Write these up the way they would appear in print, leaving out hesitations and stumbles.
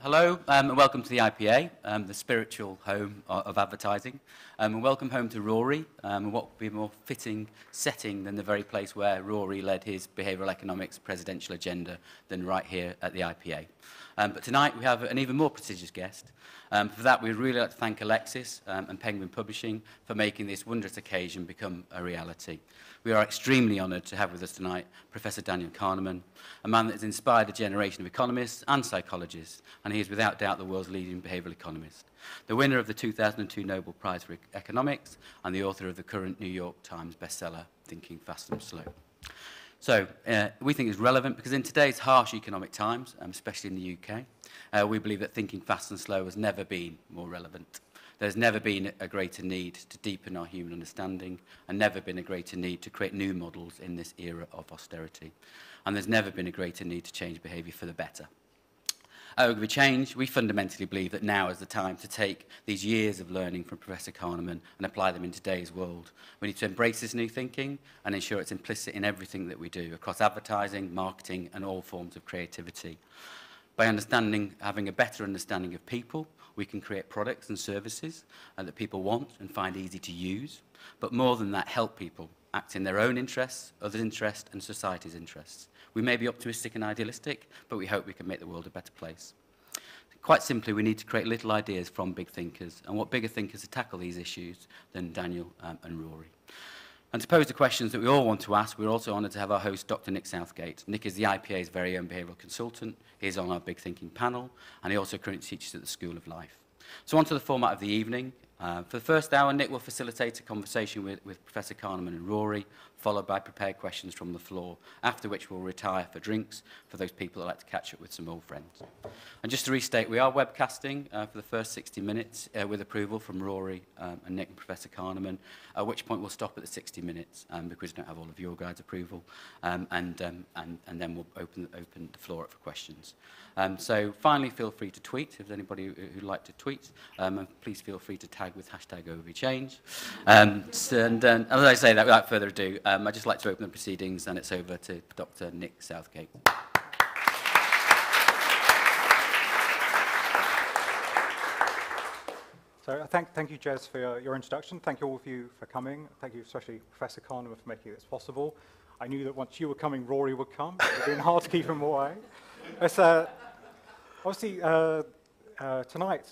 Hello and welcome to the IPA, the spiritual home of advertising. And welcome home to Rory, and what would be a more fitting setting than the very place where Rory led his behavioural economics presidential agenda than right here at the IPA. But tonight we have an even more prestigious guest. For that, we'd really like to thank Alexis and Penguin Publishing for making this wondrous occasion become a reality. We are extremely honoured to have with us tonight Professor Daniel Kahneman, a man that has inspired a generation of economists and psychologists, and he is without doubt the world's leading behavioural economist. The winner of the 2002 Nobel Prize for Economics and the author of the current New York Times bestseller, Thinking Fast and Slow. So, we think it's relevant because in today's harsh economic times, especially in the UK, we believe that thinking fast and slow has never been more relevant. There's never been a greater need to deepen our human understanding and never been a greater need to create new models in this era of austerity. And there's never been a greater need to change behaviour for the better. Over change, we fundamentally believe that now is the time to take these years of learning from Professor Kahneman and apply them in today's world. We need to embrace this new thinking and ensure it's implicit in everything that we do, across advertising, marketing, and all forms of creativity. By having a better understanding of people, we can create products and services that people want and find easy to use, but more than that, help people act in their own interests, others' interests, and society's interests. We may be optimistic and idealistic, but we hope we can make the world a better place. Quite simply, we need to create little ideas from big thinkers, and what bigger thinkers to tackle these issues than Daniel and Rory. And to pose the questions that we all want to ask, we're also honoured to have our host, Dr. Nick Southgate. Nick is the IPA's very own behavioural consultant. He is on our Big Thinking panel, and he also currently teaches at the School of Life. So on to the format of the evening. For the first hour, Nick will facilitate a conversation with Professor Kahneman and Rory, followed by prepared questions from the floor, after which we'll retire for drinks for those people that like to catch up with some old friends. And just to restate, we are webcasting for the first 60 minutes with approval from Rory and Nick and Professor Kahneman, at which point we'll stop at the 60 minutes because we don't have all of your guys' approval, and then we'll open the floor up for questions. So finally, feel free to tweet if there's anybody who'd like to tweet, and please feel free to tag with hashtag #OVChange. And as I say that, without further ado, I'd just like to open the proceedings, and it's over to Dr. Nick Southgate. So thank you, Jez, for your introduction. Thank you all of you for coming. Thank you especially Professor Kahneman for making this possible. I knew that once you were coming, Rory would come. It would have been hard to keep him away. It's, obviously, tonight,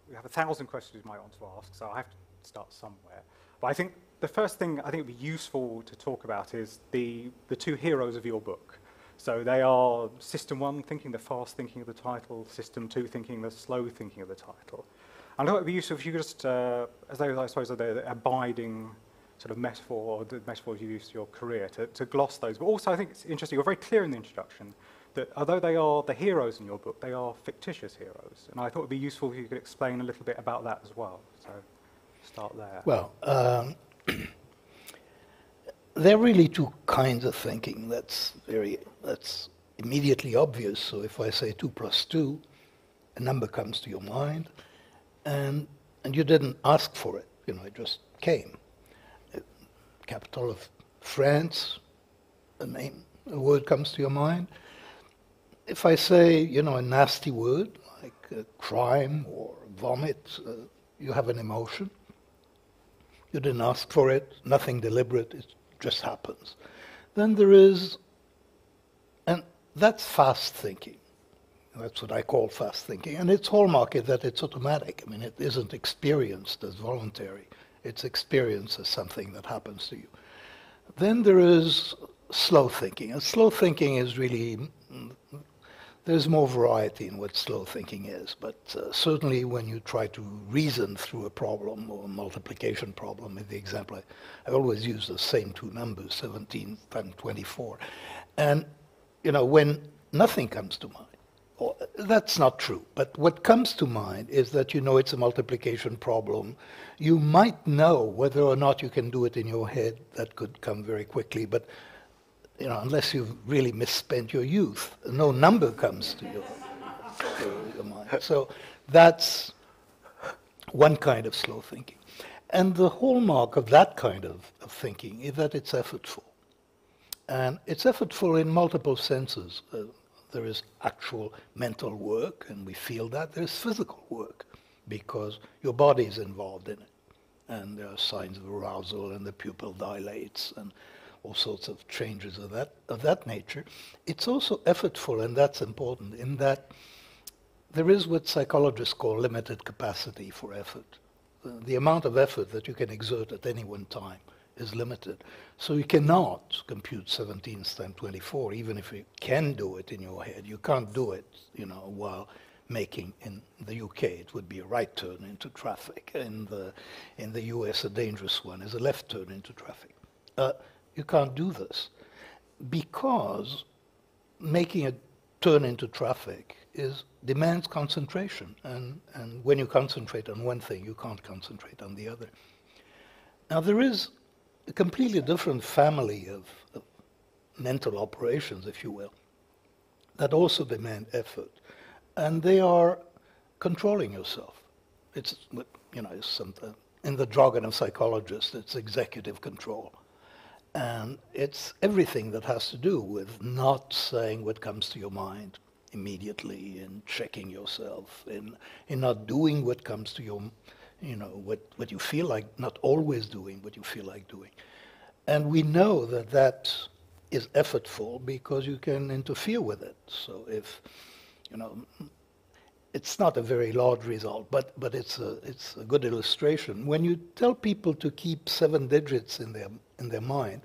we have 1,000 questions you might want to ask, so I have to start somewhere. But I think the first thing I think would be useful to talk about is the two heroes of your book. So they are System 1, thinking the fast thinking of the title, System 2, thinking the slow thinking of the title. And I thought it would be useful if you could just, as those I suppose are the abiding sort of metaphor, or the metaphors you use to your career, to gloss those. But also I think it's interesting, you're very clear in the introduction, that although they are the heroes in your book, they are fictitious heroes. And I thought it would be useful if you could explain a little bit about that as well. So start there. Well, there are really two kinds of thinking. That's immediately obvious. So if I say 2 + 2, a number comes to your mind, and you didn't ask for it. You know, it just came. Capital of France, a word comes to your mind. If I say, you know, a nasty word like crime or vomit, you have an emotion. You didn't ask for it, nothing deliberate, it just happens. Then there is, and that's fast thinking. That's what I call fast thinking. And its hallmark is that it's automatic. I mean, it isn't experienced as voluntary. It's experienced as something that happens to you. Then there is slow thinking. And slow thinking is really, there's more variety in what slow thinking is. But certainly when you try to reason through a problem or a multiplication problem, in the example, I always use the same two numbers, 17 times 24. And, you know, when nothing comes to mind, that's not true, but what comes to mind is that you know it's a multiplication problem. You might know whether or not you can do it in your head. That could come very quickly, but you know, unless you've really misspent your youth, no number comes to your mind. So that's one kind of slow thinking. And the hallmark of that kind of thinking is that it's effortful. And it's effortful in multiple senses. There is actual mental work, and we feel that. There's physical work, because your body is involved in it. And there are signs of arousal, and the pupil dilates, and all sorts of changes of that nature. It's also effortful, and that's important, in that there is what psychologists call limited capacity for effort. The amount of effort that you can exert at any one time is limited. So you cannot compute 17 times 24, even if you can do it in your head. You can't do it, while making, in the UK, it would be a right turn into traffic. In the US, a dangerous one is a left turn into traffic. You can't do this because making a turn into traffic demands concentration. And when you concentrate on one thing, you can't concentrate on the other. Now, there is a completely different family of mental operations, if you will, that also demand effort. And they are controlling yourself. It's, in the jargon of psychologists, it's executive control. And it's everything that has to do with not saying what comes to your mind immediately, in checking yourself, in not doing what comes to your, what you feel like, not always doing what you feel like doing. And we know that that is effortful because you can interfere with it. So if, it's not a very large result, but it's a good illustration. When you tell people to keep 7 digits in their mind,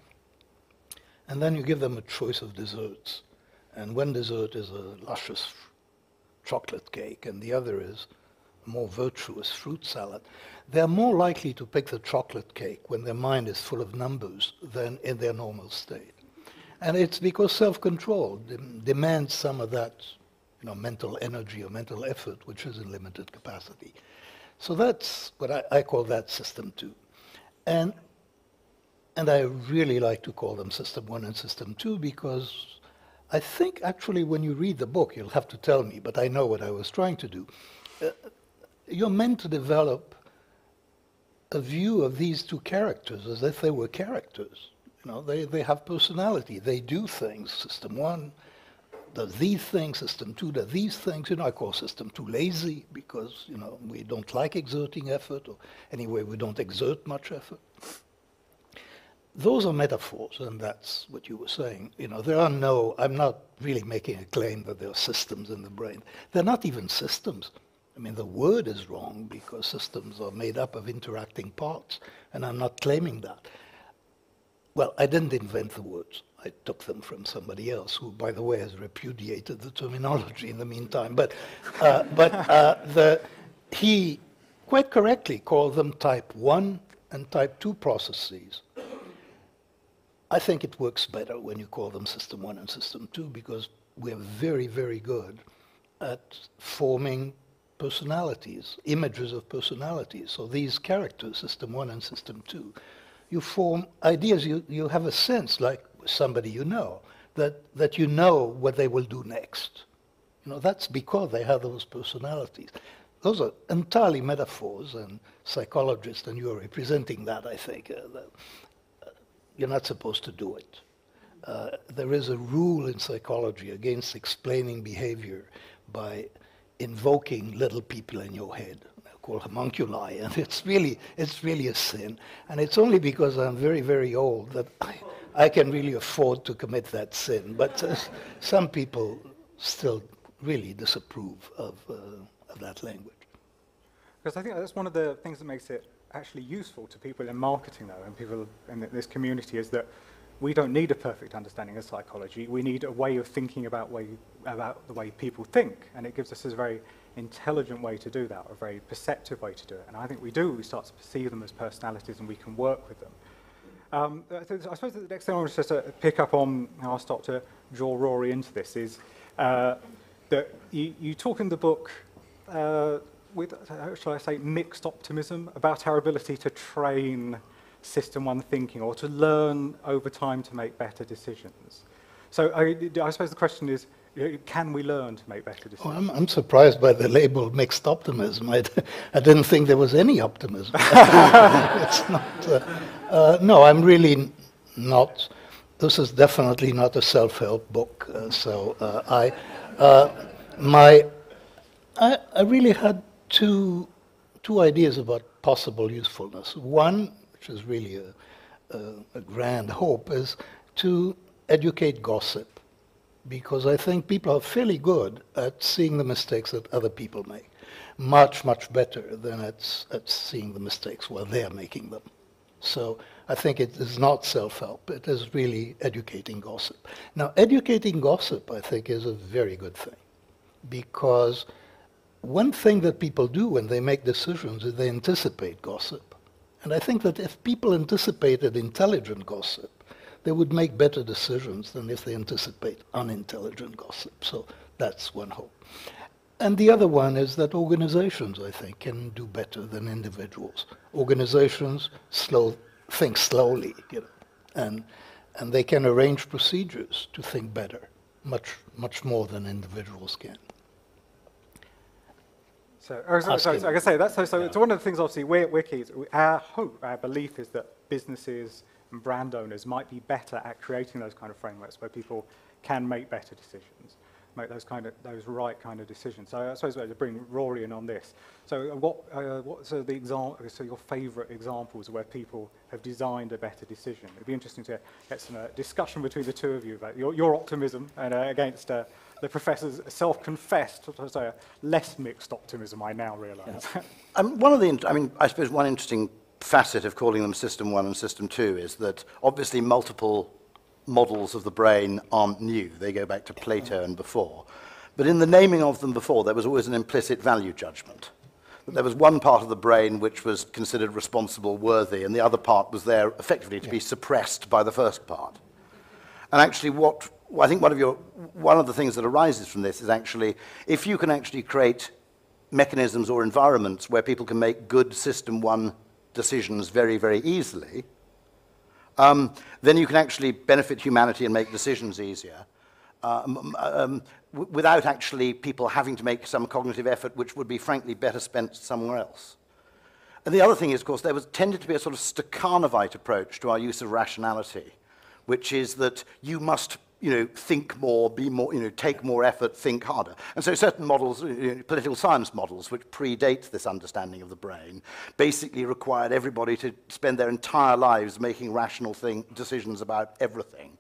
and then you give them a choice of desserts, and one dessert is a luscious chocolate cake, and the other is a more virtuous fruit salad, they're more likely to pick the chocolate cake when their mind is full of numbers than in their normal state. And it's because self-control demands some of that mental energy or mental effort, which is in limited capacity. So that's what I call that system 2. And I really like to call them system 1 and system 2 because I think actually when you read the book, you'll have to tell me, but I know what I was trying to do. You're meant to develop a view of these 2 characters as if they were characters. They have personality. They do things. System 1 does these things. System 2 does these things. I call system 2 lazy because, we don't like exerting effort, or anyway, we don't exert much effort. Those are metaphors, and that's what you were saying. I'm not really making a claim that there are systems in the brain. They're not even systems. I mean, the word is wrong because systems are made up of interacting parts, and I'm not claiming that. Well, I didn't invent the words. I took them from somebody else, who, by the way, has repudiated the terminology in the meantime. But he quite correctly called them type 1 and type 2 processes. I think it works better when you call them system 1 and system 2 because we're very, very good at forming personalities, images of personalities. So these characters, system 1 and system 2, you form ideas. You have a sense, like somebody that you know what they will do next. That's because they have those personalities. Those are entirely metaphors, and psychologists, and you're representing that, I think. You're not supposed to do it. There is a rule in psychology against explaining behavior by invoking little people in your head. They're called homunculi, and it's really a sin. And it's only because I'm very, very old that I can really afford to commit that sin. But some people still really disapprove of that language. Because I think that's one of the things that makes it actually useful to people in marketing, though, and people in this community, is that we don't need a perfect understanding of psychology. We need a way of thinking about the way people think, and it gives us a very intelligent way to do that, a very perceptive way to do it. And I think we start to perceive them as personalities, and we can work with them. I suppose the next thing I want to just pick up on, and I'll start to draw Rory into this, is that you talk in the book with, shall I say, mixed optimism about our ability to train system 1 thinking, or to learn over time to make better decisions. So I suppose the question is, can we learn to make better decisions? Well, I'm surprised by the label mixed optimism. I didn't think there was any optimism. It's not. No, I'm really not. This is definitely not a self-help book. I really had two ideas about possible usefulness. One, which is really a grand hope, is to educate gossip, because I think people are fairly good at seeing the mistakes that other people make, much, much better than at seeing the mistakes while they're making them. So I think it is not self-help, it is really educating gossip. Now, educating gossip, I think, is a very good thing, because one thing that people do when they make decisions is they anticipate gossip. And I think that if people anticipated intelligent gossip, they would make better decisions than if they anticipate unintelligent gossip. So that's one hope. And the other one is that organizations, I think, can do better than individuals. Organizations think slowly, and they can arrange procedures to think better, much more than individuals can. So I can say that. So one of the things, obviously, we're key. Our hope, our belief is that businesses and brand owners might be better at creating those kind of frameworks where people can make better decisions, make those right kind of decisions. So I suppose to bring Rory in on this. So so your favourite examples of where people have designed a better decision? It'd be interesting to get some discussion between the two of you about your optimism and against the professor's self-confessed, less mixed optimism, I now realise. Yeah. I suppose one interesting facet of calling them System 1 and System 2 is that obviously multiple models of the brain aren't new. They go back to Plato and before. But in the naming of them before, there was always an implicit value judgment. That there was one part of the brain which was considered responsible, worthy, and the other part was there effectively to be suppressed by the first part. And actually I think one of the things that arises from this is actually, if you can actually create mechanisms or environments where people can make good System 1 decisions very, very easily, then you can actually benefit humanity and make decisions easier without actually people having to make some cognitive effort which would be, frankly, better spent somewhere else. And the other thing is, of course, there tended to be a sort of Stakhanovite approach to our use of rationality, which is that you must think more, be more, take more effort, think harder. And so certain models, political science models, which predate this understanding of the brain, basically required everybody to spend their entire lives making rational decisions about everything.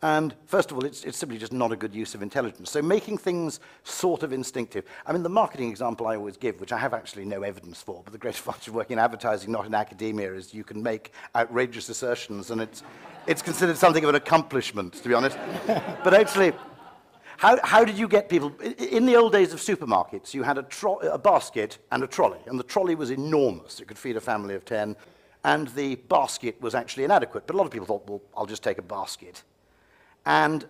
And first of all, it's simply just not a good use of intelligence. So making things sort of instinctive. I mean, the marketing example I always give, which I have actually no evidence for, but the great advantage of working in advertising, not in academia, is you can make outrageous assertions, and it's considered something of an accomplishment, to be honest. But actually, how did you get people? In the old days of supermarkets, you had a basket and a trolley, and the trolley was enormous. It could feed a family of 10, and the basket was actually inadequate. But a lot of people thought, well, I'll just take a basket. And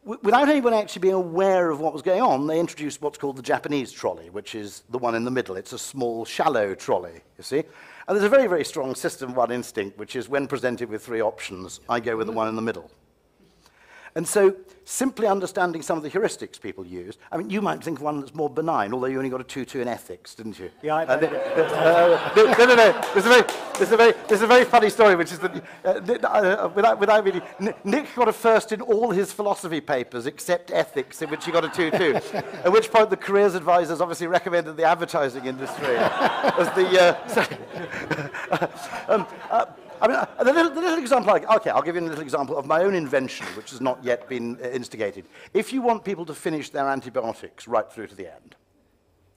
without anyone actually being aware of what was going on, they introduced what's called the Japanese trolley, which is the one in the middle. It's a small, shallow trolley, you see. And there's a very, very strong System 1 instinct, which is when presented with 3 options, I go with the one in the middle. And so simply understanding some of the heuristics people use, I mean, you might think of one that's more benign, although you only got a 2-2 in ethics, didn't you? Yeah, no. There's a very funny story, which is that, without really, Nick got a first in all his philosophy papers except ethics, in which he got a 2-2. At which point the careers advisors obviously recommended the advertising industry as the little example, I'll give you a little example of my own invention, which has not yet been instigated. If you want people to finish their antibiotics right through to the end,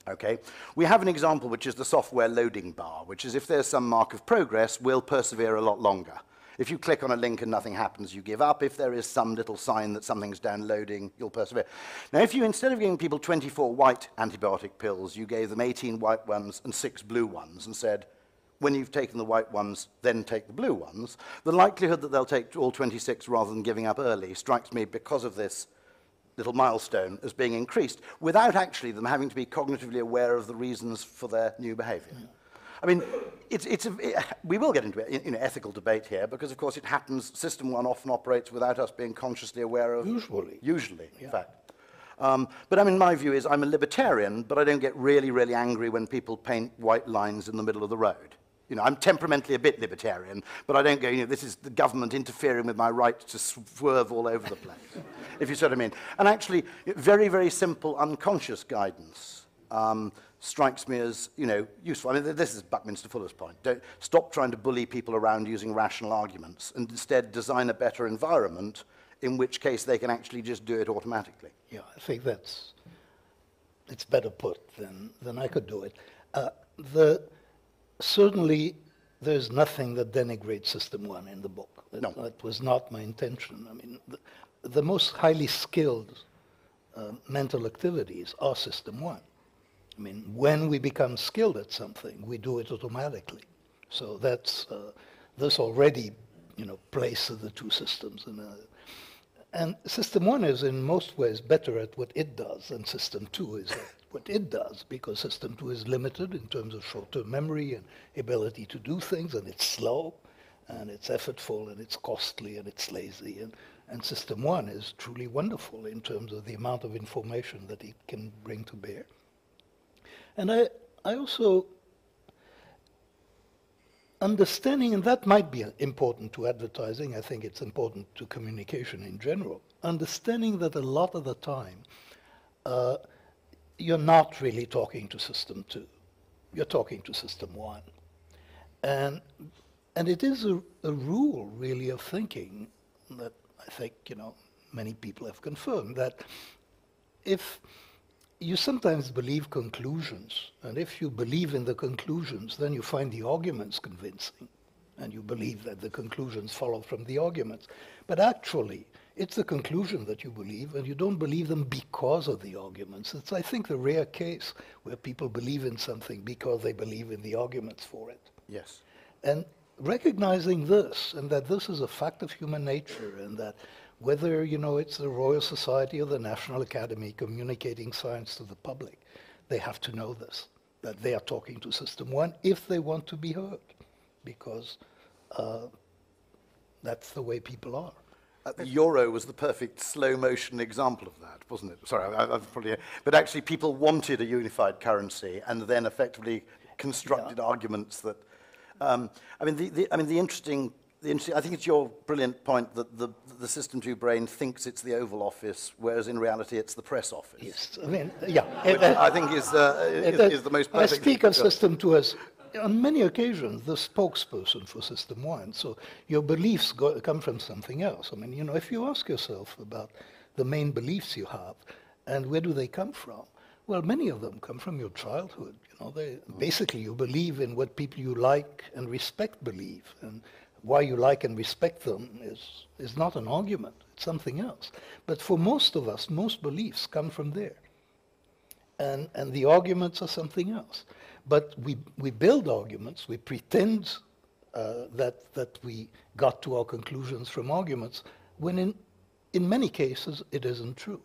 okay, we have an example which is the software loading bar, which is if there's some mark of progress, we'll persevere a lot longer. If you click on a link and nothing happens, you give up. If there is some little sign that something's downloading, you'll persevere. Now, if you, instead of giving people 24 white antibiotic pills, you gave them 18 white ones and 6 blue ones and said, when you've taken the white ones, then take the blue ones, the likelihood that they'll take all 26 rather than giving up early strikes me, because of this little milestone, as being increased, without actually them having to be cognitively aware of the reasons for their new behavior. Yeah. I mean, we will get into ethical debate here, because, of course, it happens, System 1 often operates without us being consciously aware of... Usually, yeah. In fact. But I mean, my view is I'm a libertarian, but I don't get really, really angry when people paint white lines in the middle of the road. You know, I'm temperamentally a bit libertarian, but I don't go, you know, this is the government interfering with my right to swerve all over the place, if you see what I mean. And actually, very, very simple unconscious guidance strikes me as, you know, useful. I mean, this is Buckminster Fuller's point. Don't stop trying to bully people around using rational arguments, and instead design a better environment, in which case they can actually just do it automatically. Yeah, I think it's better put than I could do it. Certainly, there's nothing that denigrates System 1 in the book. No. That was not my intention. I mean, the most highly skilled mental activities are System 1. I mean, when we become skilled at something, we do it automatically. So that's, this already, you know, places the two systems in a... And System 1 is in most ways better at what it does than System 2 is at what it does, because System 2 is limited in terms of short-term memory and ability to do things, and it's slow, and it's effortful, and it's costly, and it's lazy. And System 1 is truly wonderful in terms of the amount of information that it can bring to bear. And I also... Understanding, and that might be important to advertising, I think it's important to communication in general, understanding that a lot of the time you're not really talking to System 2, you're talking to System 1. And it is a rule, really, of thinking that I think, you know, many people have confirmed, that if you sometimes believe conclusions, and if you believe in the conclusions, then you find the arguments convincing, and you believe that the conclusions follow from the arguments. But actually, it's the conclusion that you believe, and you don't believe them because of the arguments. It's, I think, the rare case where people believe in something because they believe in the arguments for it. Yes. And recognizing this, and that this is a fact of human nature, and that whether, you know, it's the Royal Society or the National Academy communicating science to the public, they have to know this, that they are talking to System 1 if they want to be heard, because that's the way people are. The euro was the perfect slow motion example of that, wasn't it? Sorry, I've probably... But actually people wanted a unified currency and then effectively constructed arguments that... I mean, the interesting, I think it's your brilliant point that the System 2 brain thinks it's the Oval Office, whereas in reality it's the press office. Yes, I mean, yeah. Which I think is the most perfect... I speak of System 2 as, on many occasions, the spokesperson for System 1. So your beliefs come from something else. I mean, you know, if you ask yourself about the main beliefs you have, and where do they come from? Well, many of them come from your childhood. You know, basically you believe in what people you like and respect believe, and why you like and respect them is not an argument, it's something else. But for most of us, most beliefs come from there. And the arguments are something else. But we build arguments, we pretend that we got to our conclusions from arguments, when in many cases it isn't true.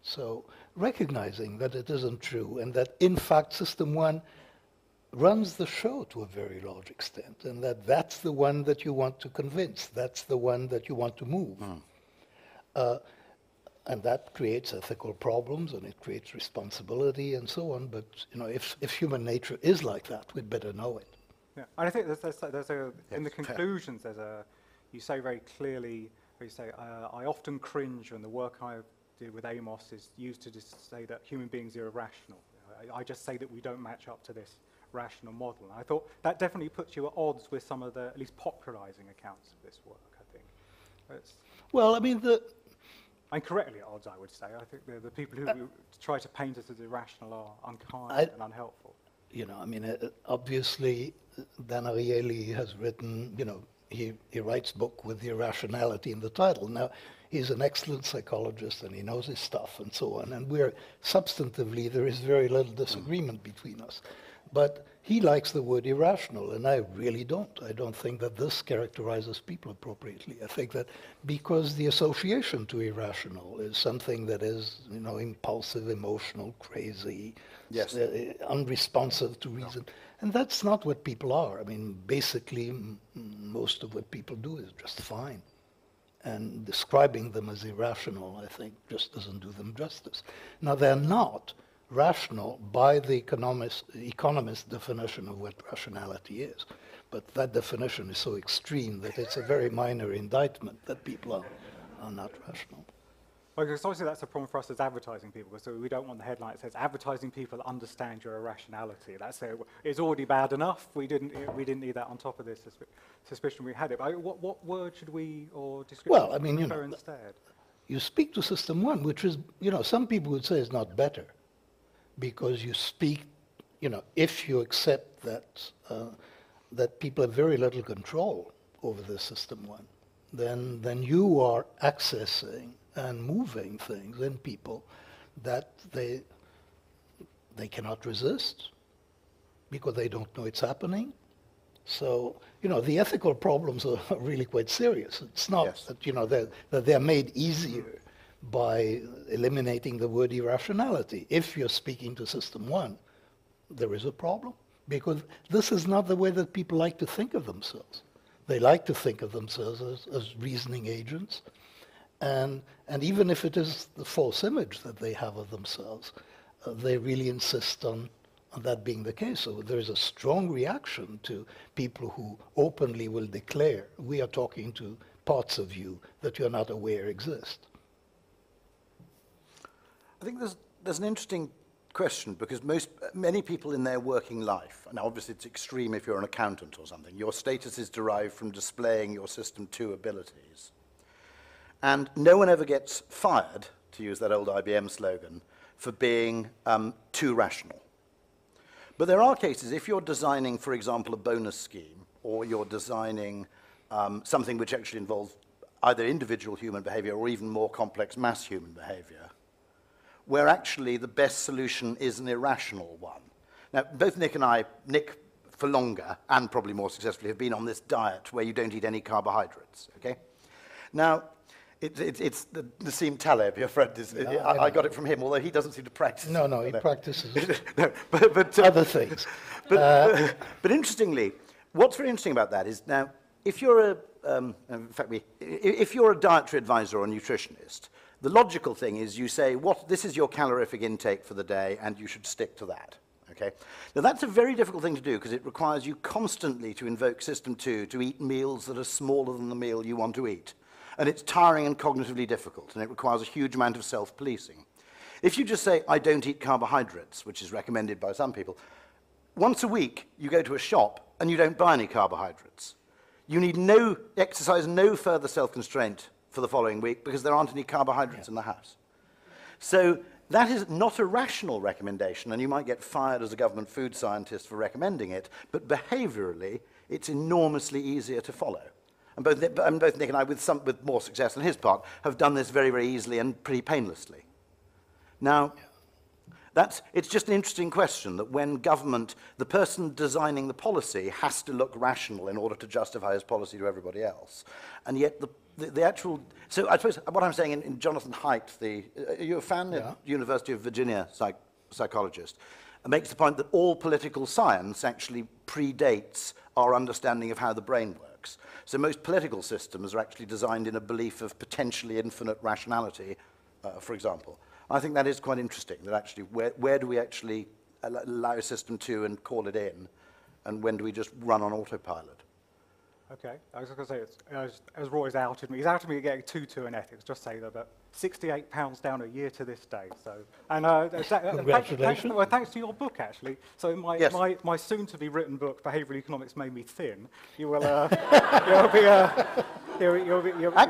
So recognizing that it isn't true, and that in fact System 1 runs the show to a very large extent, and that's the one that you want to convince, that's the one that you want to move. And that creates ethical problems, and it creates responsibility and so on, but you know, if human nature is like that, we'd better know it. Yeah, and I think in the conclusions, you say very clearly, you say, I often cringe when the work I do with Amos is used to just say that human beings are irrational. I just say that we don't match up to this rational model. And I thought that definitely puts you at odds with some of the, at least popularizing accounts of this work, I think. Well, I mean, and correctly at odds, I would say. I think the people who try to paint us as irrational are unkind and unhelpful. You know, I mean, obviously, Dan Ariely has written, you know, he writes book with the irrationality in the title. Now, he's an excellent psychologist and he knows his stuff and so on. And substantively, there is very little disagreement between us. But he likes the word irrational, and I really don't. I don't think that this characterizes people appropriately. I think that because the association to irrational is something that is, you know, impulsive, emotional, crazy, yes, unresponsive to reason. No. And that's not what people are. I mean, basically, most of what people do is just fine. And describing them as irrational, I think, just doesn't do them justice. Now, they're not rational by the economist definition of what rationality is. But that definition is so extreme that it's a very minor indictment that people are not rational. Well, because obviously that's a problem for us as advertising people, because we don't want the headline that says advertising people understand your irrationality. It's already bad enough. We didn't need that on top of this suspicion we had it. But what word should we or description prefer instead? You speak to system one, which is, some people would say is not better, because you speak, if you accept that people have very little control over the system one, then you are accessing and moving things in people that they cannot resist because they don't know it's happening. So, the ethical problems are really quite serious. It's not that they're made easier by eliminating the word irrationality. If you're speaking to system one, there is a problem, because this is not the way that people like to think of themselves. They like to think of themselves as reasoning agents. And even if it is the false image that they have of themselves, they really insist on that being the case. So there is a strong reaction to people who openly will declare, we are talking to parts of you that you're not aware exist. I think there's an interesting question, because many people in their working life, and obviously it's extreme if you're an accountant or something, your status is derived from displaying your system 2 abilities. And no one ever gets fired, to use that old IBM slogan, for being too rational. But there are cases, if you're designing, for example, a bonus scheme, or you're designing something which actually involves either individual human behavior or even more complex mass human behavior, where actually the best solution is an irrational one. Now, both Nick and I, Nick for longer, and probably more successfully, have been on this diet where you don't eat any carbohydrates, okay? Now, it's the Nassim Taleb, your friend. I got it from him, although he doesn't seem to practice. No, he practices no, but other things. But interestingly, what's very interesting about that is, now, if you're if you're a dietary advisor or a nutritionist, the logical thing is you say, this is your calorific intake for the day, and you should stick to that. Okay? Now, that's a very difficult thing to do, because it requires you constantly to invoke system 2 to eat meals that are smaller than the meal you want to eat. And it's tiring and cognitively difficult, and it requires a huge amount of self-policing. If you just say, I don't eat carbohydrates, which is recommended by some people, once a week you go to a shop and you don't buy any carbohydrates. You need exercise no further self-constraint for the following week, because there aren't any carbohydrates in the house. So that is not a rational recommendation, and you might get fired as a government food scientist for recommending it, but behaviorally, it's enormously easier to follow. And both Nick and I, with more success on his part, have done this very, very easily and pretty painlessly. Now, it's just an interesting question that when government, the person designing the policy has to look rational in order to justify his policy to everybody else. And yet the actual, so I suppose what I'm saying in Jonathan Haidt, are you a fan of University of Virginia psychologist, makes the point that all political science actually predates our understanding of how the brain works. So most political systems are actually designed in a belief of potentially infinite rationality, for example. I think that is quite interesting, that actually where do we actually allow system 2 and call it in, and when do we just run on autopilot? Okay, I was going to say, as Roy's outed me, he's outed me getting 2-2 in ethics, just say that, but 68 pounds down a year to this day, so. And congratulations. Thanks to your book, actually. So my soon-to-be written book, Behavioural Economics, made me thin. You will, you'll be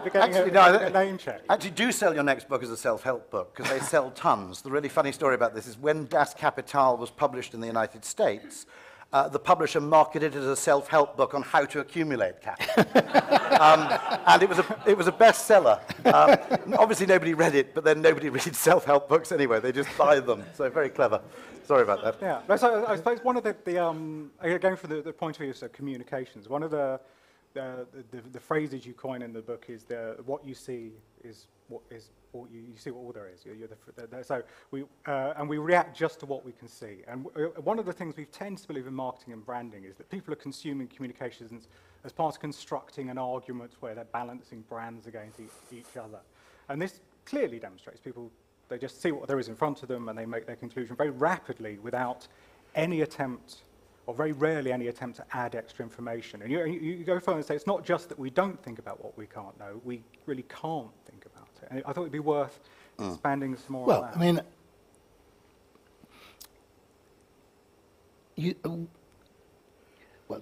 getting a name check. Actually, do sell your next book as a self-help book, because they sell tons. The really funny story about this is when Das Kapital was published in the United States, the publisher marketed it as a self-help book on how to accumulate capital. And it was a bestseller. Obviously, nobody read it, but then nobody reads self-help books anyway. They just buy them. So very clever. Sorry about that. Yeah. So I suppose one of going from the point of view of communications, one of the phrases you coin in the book is what you see is what is. You see what all there is. So we react just to what we can see. And one of the things we tend to believe in marketing and branding is that people are consuming communications as part of constructing an argument where they're balancing brands against each other. And this clearly demonstrates people They just see what there is in front of them and they make their conclusion very rapidly without any attempt, or very rarely any attempt to add extra information. And you go further and say it's not just that we don't think about what we can't know, we really can't think about it. And I thought it'd be worth expanding some more on that. Well, I mean,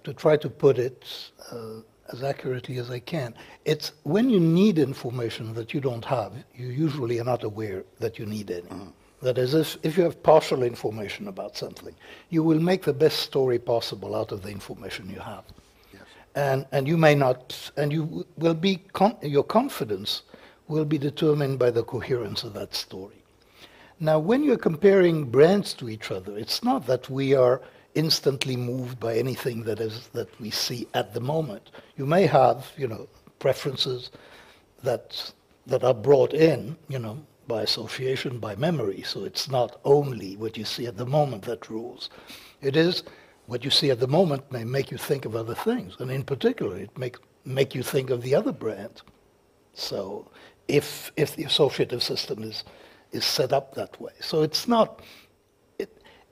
to try to put it as accurately as I can, it's when you need information that you don't have, you usually are not aware that you need any. That is, if you have partial information about something, you will make the best story possible out of the information you have. Yes. And you may not, and you will be, your confidence will be determined by the coherence of that story. Now, when you're comparing brands to each other, it's not that we are instantly moved by anything that we see at the moment. You may have, preferences that are brought in, by association, by memory. So it's not only what you see at the moment that rules. It is what you see at the moment may make you think of other things, and in particular, it make you think of the other brand. So if the associative system is set up that way, so it's not.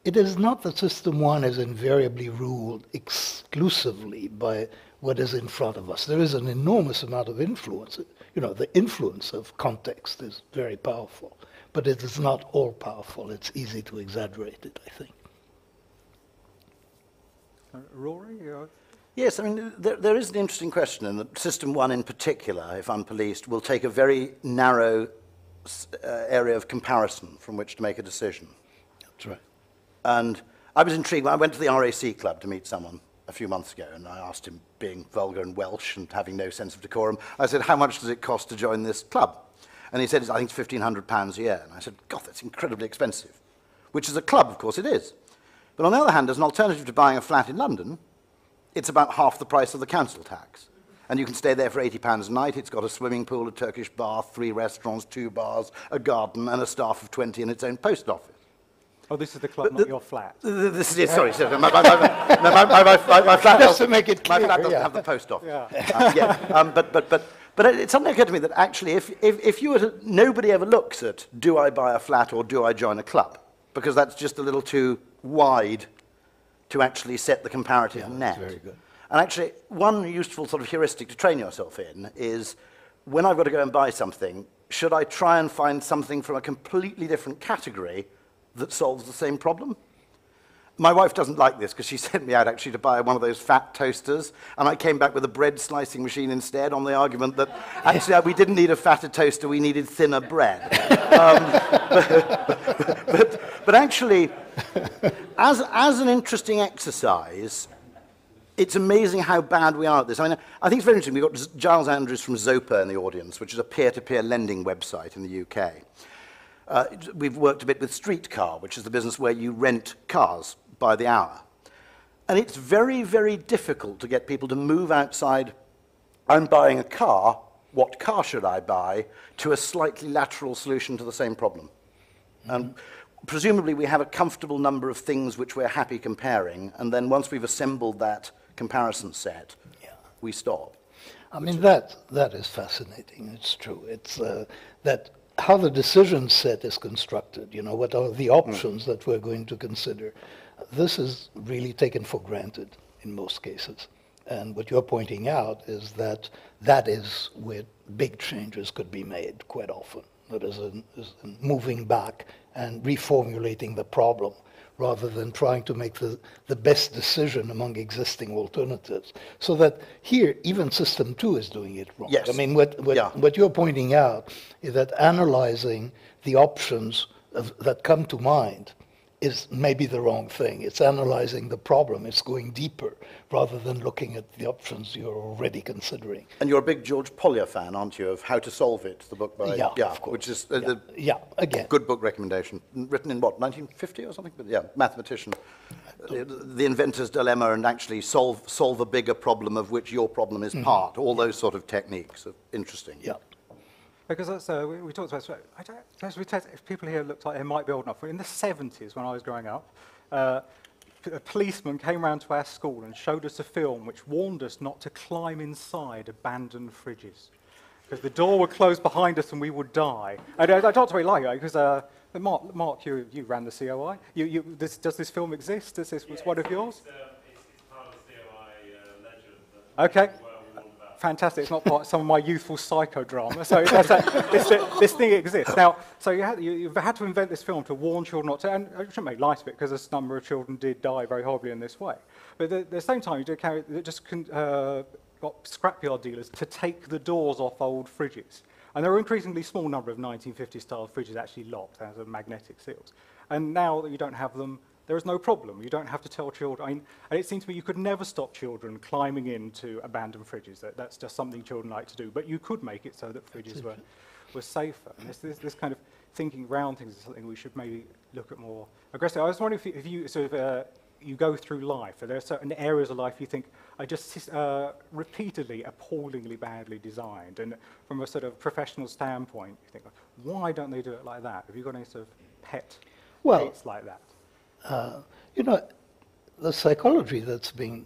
It is not that system one is invariably ruled exclusively by what is in front of us. There is an enormous amount of influence. The influence of context is very powerful, but it is not all powerful. It's easy to exaggerate it, I think. Rory? Yes, I mean, there is an interesting question, and that system one in particular, if unpoliced, will take a very narrow area of comparison from which to make a decision. That's right. And I was intrigued. I went to the RAC club to meet someone a few months ago, and I asked him, being vulgar and Welsh and having no sense of decorum, I said, how much does it cost to join this club? And he said, I think it's £1,500 a year. And I said, God, that's incredibly expensive. Which is a club, of course it is. But on the other hand, as an alternative to buying a flat in London, it's about half the price of the council tax. And you can stay there for £80 a night. It's got a swimming pool, a Turkish bath, 3 restaurants, 2 bars, a garden, and a staff of 20 and its own post office. Oh, this is the club, not your flat. This is it. Sorry, my flat. Just to make it clear, my flat doesn't have the post office. Yeah. But it suddenly occurred to me that actually, if you were to, nobody ever looks at do I buy a flat or do I join a club, because that's just a little too wide to actually set the comparative net. That's very good. And actually, one useful sort of heuristic to train yourself in is when I've got to go and buy something, should I try and find something from a completely different category that solves the same problem? My wife doesn't like this because she sent me out actually to buy one of those fat toasters, and I came back with a bread slicing machine instead on the argument that actually we didn't need a fatter toaster, we needed thinner bread. But actually, as an interesting exercise, it's amazing how bad we are at this. I mean, I think it's very interesting. We've got Giles Andrews from Zopa in the audience, which is a peer-to-peer lending website in the UK. We've worked a bit with Streetcar, which is the business where you rent cars by the hour. And it's very, very difficult to get people to move outside, I'm buying a car, what car should I buy, to a slightly lateral solution to the same problem. And presumably we have a comfortable number of things which we're happy comparing, and then once we've assembled that comparison set, we stop. I mean, that is fascinating. It's true. It's that how the decision set is constructed, what are the options that we're going to consider. This is really taken for granted in most cases. And what you're pointing out is that is where big changes could be made quite often. That is moving back and reformulating the problem rather than trying to make the best decision among existing alternatives. So that here, even system 2 is doing it wrong. Yes. I mean, what you're pointing out is that analyzing the options that come to mind is maybe the wrong thing. It's analyzing the problem. It's going deeper rather than looking at the options you're already considering. And you're a big George Polyer fan, aren't you, of How to Solve It, the book by... of course. Which is again. Good book recommendation. Written in what, 1950 or something? But mathematician. The inventor's dilemma and actually solve a bigger problem of which your problem is part. All those sort of techniques are interesting. Yeah. Because that's, we talked about, I don't suppose if people here looked like they might be old enough. In the 70s, when I was growing up, a policeman came round to our school and showed us a film which warned us not to climb inside abandoned fridges. because the door would close behind us and we would die. And I don't really like it, because Mark, you ran the COI. Does this film exist? Was one of yours? It's part of the COI legend. Okay. Fantastic. It's not part of some of my youthful psychodrama. So this thing exists. Now, so you've had to invent this film to warn children not to, and I shouldn't make light of it because a number of children did die very horribly in this way. But at the same time, you did carry, got scrapyard dealers to take the doors off old fridges. And there were increasingly small number of 1950s-style fridges actually locked as of magnetic seals. And now that you don't have them, there is no problem. You don't have to tell children. And it seems to me you could never stop children climbing into abandoned fridges. That's just something children like to do. But you could make it so that fridges were safer. And this kind of thinking around things is something we should maybe look at more aggressively. I was wondering if you sort of you go through life, are there certain areas of life you think are just repeatedly, appallingly badly designed? And from a sort of professional standpoint, you think, why don't they do it like that? Have you got any sort of pet hates like that? You know, the psychology that's being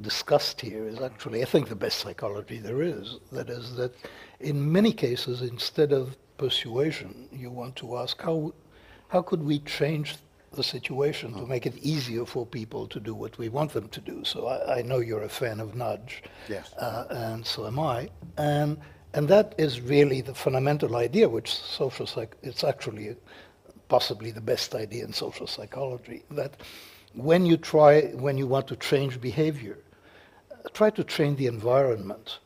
discussed here is actually, I think, the best psychology there is. That is that in many cases, instead of persuasion, you want to ask, how could we change the situation to make it easier for people to do what we want them to do? So I know you're a fan of nudge, Yes. and so am I. And that is really the fundamental idea, which it's actually possibly the best idea in social psychology, that when you want to change behavior, try to change the environment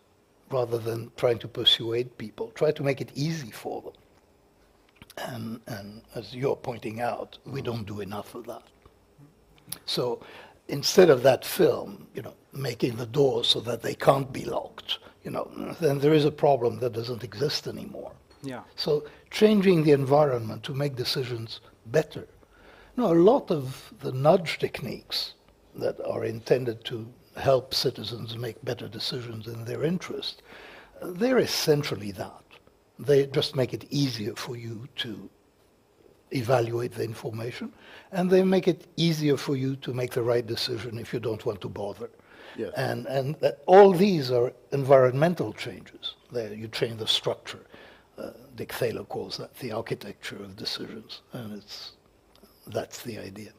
rather than trying to persuade people. Try to make it easy for them. And as you're pointing out, we don't do enough of that. So instead of that film, making the doors so that they can't be locked, then there is a problem that doesn't exist anymore. Yeah. So changing the environment to make decisions better. A lot of the nudge techniques that are intended to help citizens make better decisions in their interest, they're essentially that. They just make it easier for you to evaluate the information, and they make it easier for you to make the right decision if you don't want to bother. Yes. And all these are environmental changes. You change the structure. Dick Thaler calls that the architecture of decisions, and that's the idea.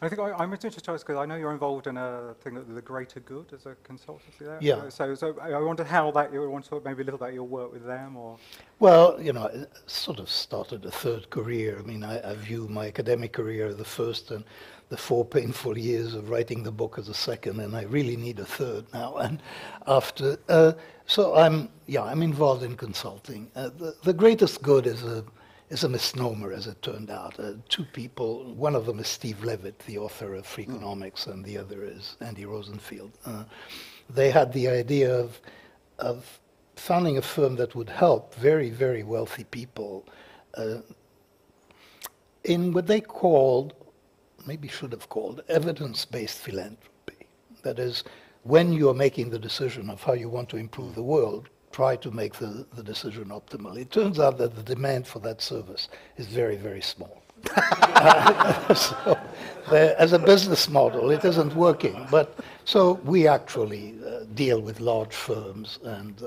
I think I'm interested because I know you're involved in a thing that the greater good as a consultancy there. Yeah. So I wonder how that you want to talk maybe a little about your work with them, or. Well, I sort of started a third career. I mean, I view my academic career as the first, and the 4 painful years of writing the book as a second, and I really need a third now. And after, so I'm involved in consulting. The greatest good is a misnomer, as it turned out. Two people, one of them is Steve Levitt, the author of Freakonomics, and the other is Andy Rosenfield. They had the idea of founding a firm that would help very, very wealthy people in what they called, maybe should have called, evidence-based philanthropy. That is, when you're making the decision of how you want to improve the world, try to make the decision optimal. It turns out that the demand for that service is very, very small. So, as a business model, it isn't working. But so we actually deal with large firms and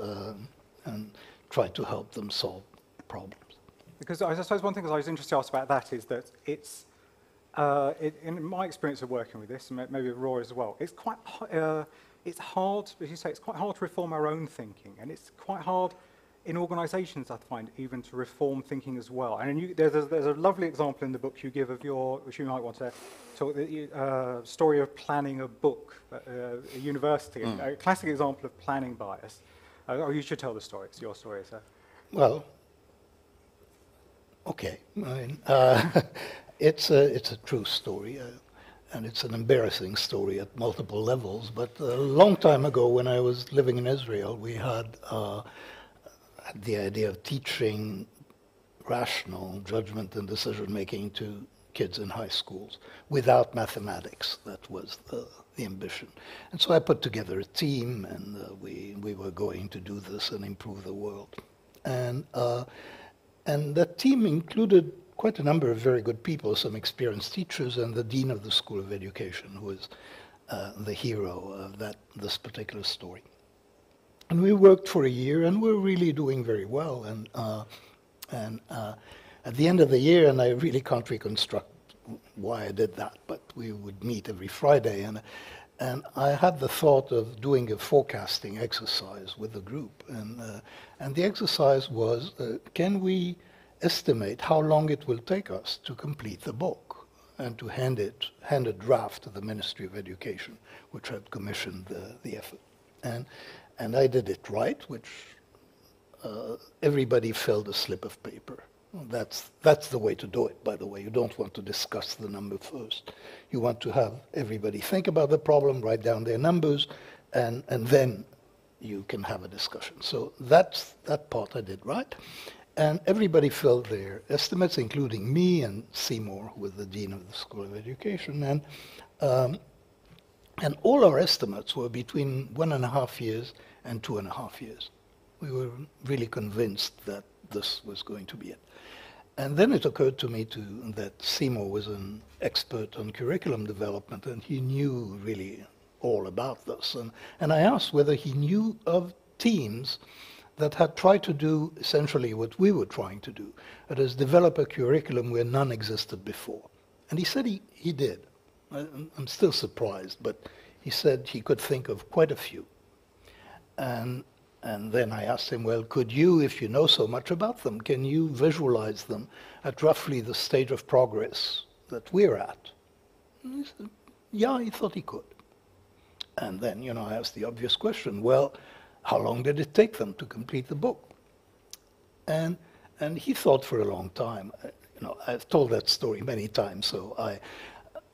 try to help them solve problems. Because I suppose one thing I was interested to ask about that is that it's, in my experience of working with this, and maybe with Rory as well, it's quite it's hard, as you say, it's quite hard to reform our own thinking, and it's quite hard in organisations, I find, even to reform thinking as well. And there's a lovely example in the book you give of which you might want to talk, the story of planning a book at a university, a classic example of planning bias. Or you should tell the story. It's your story, sir. Well, okay. I mean, it's a true story. And it's an embarrassing story at multiple levels. But a long time ago, when I was living in Israel, we had the idea of teaching rational judgment and decision-making to kids in high schools without mathematics. That was the ambition. And so I put together a team, and we were going to do this and improve the world. And that team included quite a number of very good people, some experienced teachers, and the dean of the School of Education, who is the hero of this particular story. And we worked for a year, and we're really doing very well. And at the end of the year, and I really can't reconstruct why I did that, but we would meet every Friday, and I had the thought of doing a forecasting exercise with the group, and the exercise was, can we estimate how long it will take us to complete the book and to hand a draft to the Ministry of Education, which had commissioned the effort. And I did it right, which everybody filled a slip of paper. That's the way to do it, by the way. You don't want to discuss the number first. You want to have everybody think about the problem, write down their numbers, and then you can have a discussion. So that part I did right. And everybody filled their estimates, including me and Seymour, who was the Dean of the School of Education. And all our estimates were between 1.5 years and 2.5 years. We were really convinced that this was going to be it. And then it occurred to me that Seymour was an expert on curriculum development, and he knew really all about this. And I asked whether he knew of teams that had tried to do essentially what we were trying to do, that is develop a curriculum where none existed before. And he said he did. I'm still surprised, but he said he could think of quite a few. And then I asked him, well, could you, if you know so much about them, can you visualize them at roughly the stage of progress that we're at? And he said, yeah, he thought he could. And then, I asked the obvious question, well, how long did it take them to complete the book? And he thought for a long time. I've told that story many times, so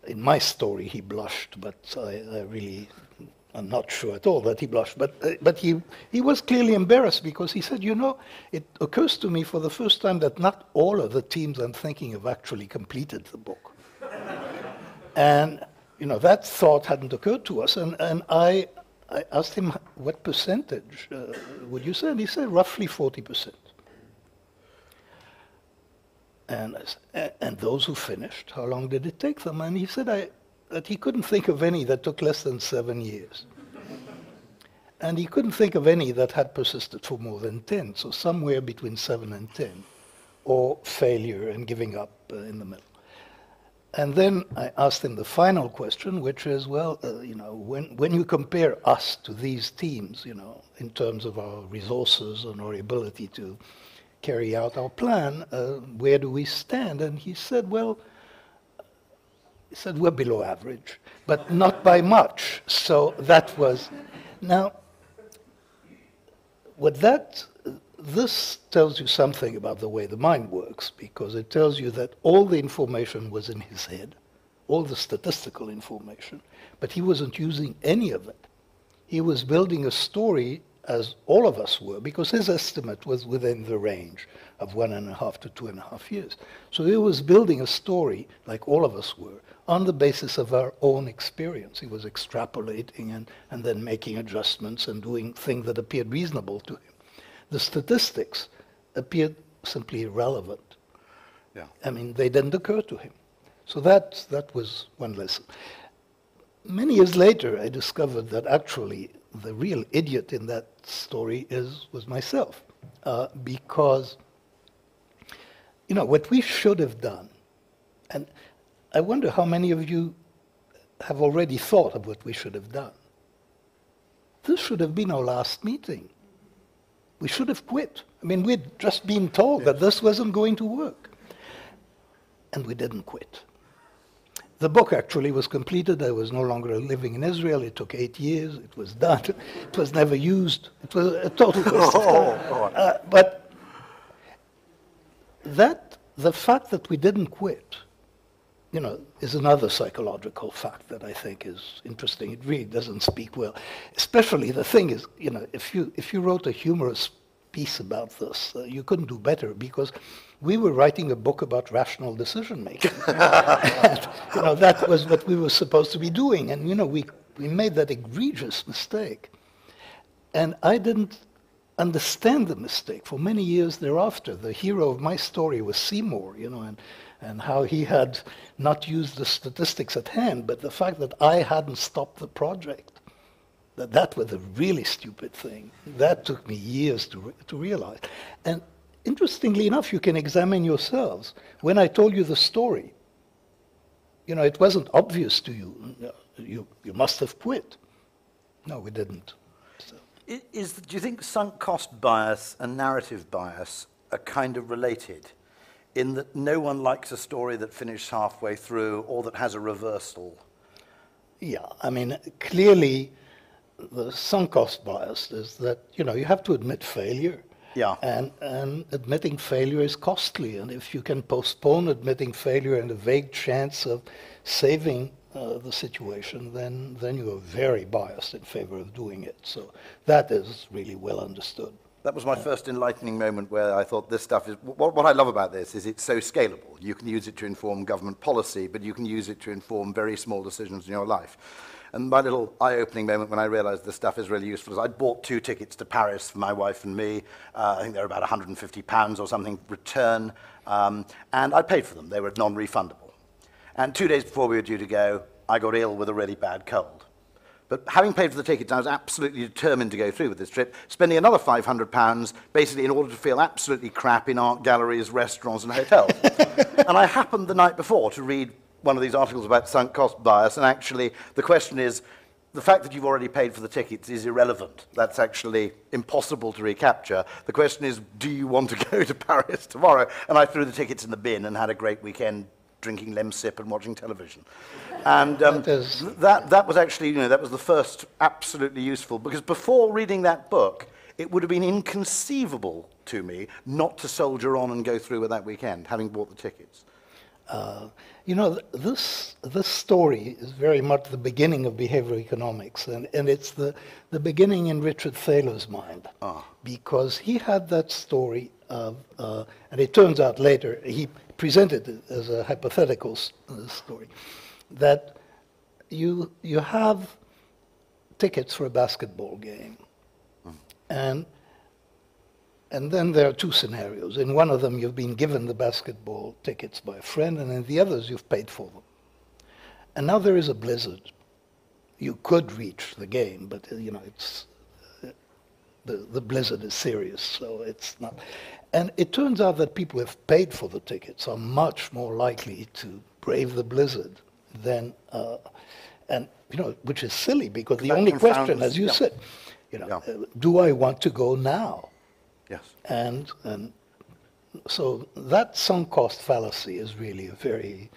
in my story he blushed, but I'm not sure at all that he blushed, but he was clearly embarrassed because he said, it occurs to me for the first time that not all of the teams I'm thinking of actually completed the book. And, that thought hadn't occurred to us, and I asked him, what percentage would you say? And he said, roughly 40%. And those who finished, how long did it take them? And he said that he couldn't think of any that took less than 7 years. And he couldn't think of any that had persisted for more than 10, so somewhere between 7 and 10, or failure and giving up in the middle. And then I asked him the final question, which is, well, when you compare us to these teams, in terms of our resources and our ability to carry out our plan, where do we stand? And he said, well, we're below average, but not by much. So that was, now, this tells you something about the way the mind works, because it tells you that all the information was in his head, all the statistical information, but he wasn't using any of it. He was building a story, as all of us were, because his estimate was within the range of 1.5 to 2.5 years. So he was building a story, like all of us were, on the basis of our own experience. He was extrapolating and then making adjustments and doing things that appeared reasonable to him. The statistics appeared simply irrelevant. Yeah. I mean, they didn't occur to him. So that was one lesson. Many years later, I discovered that actually the real idiot in that story was myself, because what we should have done, and I wonder how many of you have already thought of what we should have done. This should have been our last meeting. We should have quit. I mean, we'd just been told that this wasn't going to work. And we didn't quit. The book actually was completed. I was no longer living in Israel. It took 8 years. It was done. It was never used. It was a total waste of time. But the fact that we didn't quit, is another psychological fact that I think is interesting. It really doesn't speak well. Especially the thing is, if you wrote a humorous piece about this, you couldn't do better, because we were writing a book about rational decision making. That was what we were supposed to be doing, and we made that egregious mistake. And I didn't understand the mistake for many years thereafter. The hero of my story was Seymour, and how he had not used the statistics at hand, but the fact that I hadn't stopped the project. that was a really stupid thing. That took me years to realize. And interestingly enough, you can examine yourselves. When I told you the story, it wasn't obvious to you. You must have quit. No, we didn't. So. Do you think sunk cost bias and narrative bias are kind of related, in that no one likes a story that finishes halfway through or that has a reversal? Yeah, I mean, clearly the sunk cost bias is that, you have to admit failure. Yeah. And admitting failure is costly. And if you can postpone admitting failure and a vague chance of saving the situation, then you are very biased in favor of doing it. So that is really well understood. That was my first enlightening moment where I thought this stuff is... What I love about this is it's so scalable. You can use it to inform government policy, but you can use it to inform very small decisions in your life. And my little eye-opening moment when I realized this stuff is really useful is I'd bought 2 tickets to Paris for my wife and me. I think they were about £150 or something return. And I paid for them. They were non-refundable. And 2 days before we were due to go, I got ill with a really bad cold. But having paid for the tickets, I was absolutely determined to go through with this trip, spending another £500 basically in order to feel absolutely crap in art galleries, restaurants and hotels. And I happened the night before to read one of these articles about sunk cost bias, and actually the question is, the fact that you've already paid for the tickets is irrelevant. That's actually impossible to recapture. The question is, do you want to go to Paris tomorrow? And I threw the tickets in the bin and had a great weekend drinking Lemsip and watching television. And that was actually, that was the first absolutely useful, because before reading that book, it would have been inconceivable to me not to soldier on and go through with that weekend, having bought the tickets. This story is very much the beginning of behavioral economics, and it's the beginning in Richard Thaler's mind, because he had that story of, and it turns out later, he presented it as a hypothetical story, that you have tickets for a basketball game, and then there are 2 scenarios. In one of them, you've been given the basketball tickets by a friend, and in the others, you've paid for them. And now there is a blizzard. You could reach the game, but it's the blizzard is serious, so it's not. And it turns out that people who have paid for the tickets are much more likely to brave the blizzard than, which is silly, because the only question, as you said, do I want to go now? Yes. And so that sunk cost fallacy is really a very,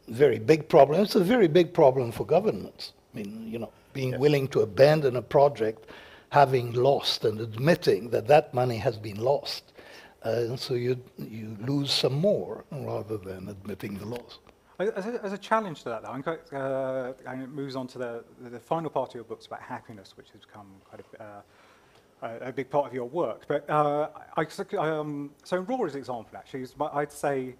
very big problem. It's a very big problem for governments. I mean, being willing to abandon a project, having lost and admitting that money has been lost. And so you lose some more rather than admitting the loss. As a challenge to that, though, and it moves on to the final part of your books about happiness, which has become quite a big part of your work. But so in Rory's example, actually, I'd say,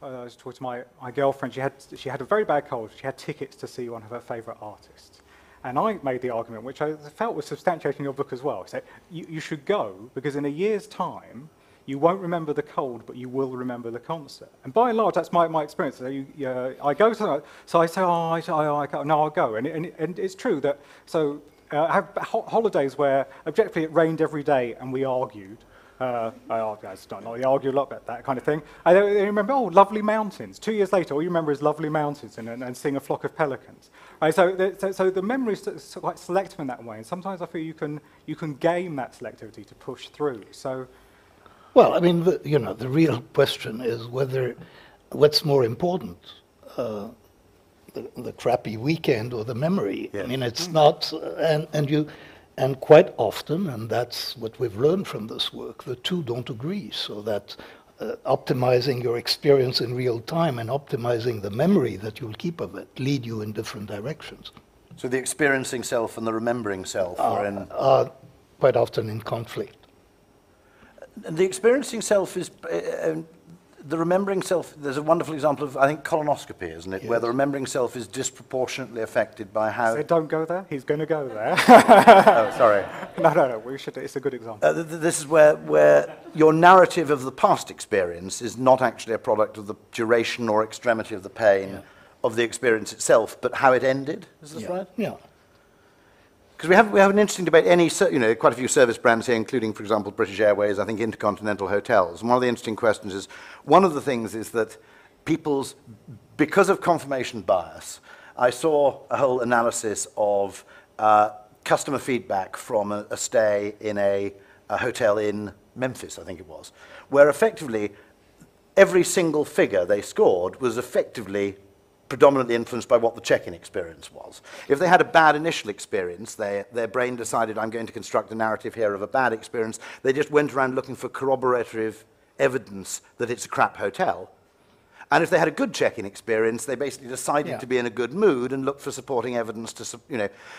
I was talking to my girlfriend, she had a very bad cold. She had tickets to see one of her favourite artists. And I made the argument, which I felt was substantiated in your book as well. I said, you should go, because in a year's time, you won't remember the cold, but you will remember the concert. And by and large, that's my experience. So I go to, so I say, no, I'll go. And it's true that, so I have holidays where objectively it rained every day and we argued. I argue a lot about that kind of thing. I remember, lovely mountains. 2 years later, all you remember is lovely mountains and seeing a flock of pelicans. Right, so the memory is quite selective in that way, and sometimes I feel you can game that selectivity to push through. So, well, I mean, the real question is what's more important, the crappy weekend or the memory. Yeah. I mean, it's not, and quite often, and that's what we've learned from this work, the two don't agree, so that optimizing your experience in real time and optimizing the memory that you'll keep of it lead you in different directions. So the experiencing self and the remembering self are quite often in conflict. And the experiencing self is, the remembering self, there's a wonderful example of, I think, colonoscopy, isn't it? Yes. Where the remembering self is disproportionately affected by how... So don't go there, he's going to go there. Oh, sorry. No, we should, it's a good example. This is where your narrative of the past experience is not actually a product of the duration or extremity of the pain of the experience itself, but how it ended, is this right? Yeah. Because we have an interesting debate. Quite a few service brands here, including, for example, British Airways, I think Intercontinental Hotels. And one of the interesting questions is, one of the things is that because of confirmation bias, I saw a whole analysis of customer feedback from a stay in a hotel in Memphis, I think it was, where effectively every single figure they scored was effectively predominantly influenced by what the check-in experience was. If they had a bad initial experience, their brain decided, I'm going to construct a narrative here of a bad experience. They just went around looking for corroborative evidence that it's a crap hotel. And if they had a good check-in experience, they basically decided to be in a good mood and looked for supporting evidence to,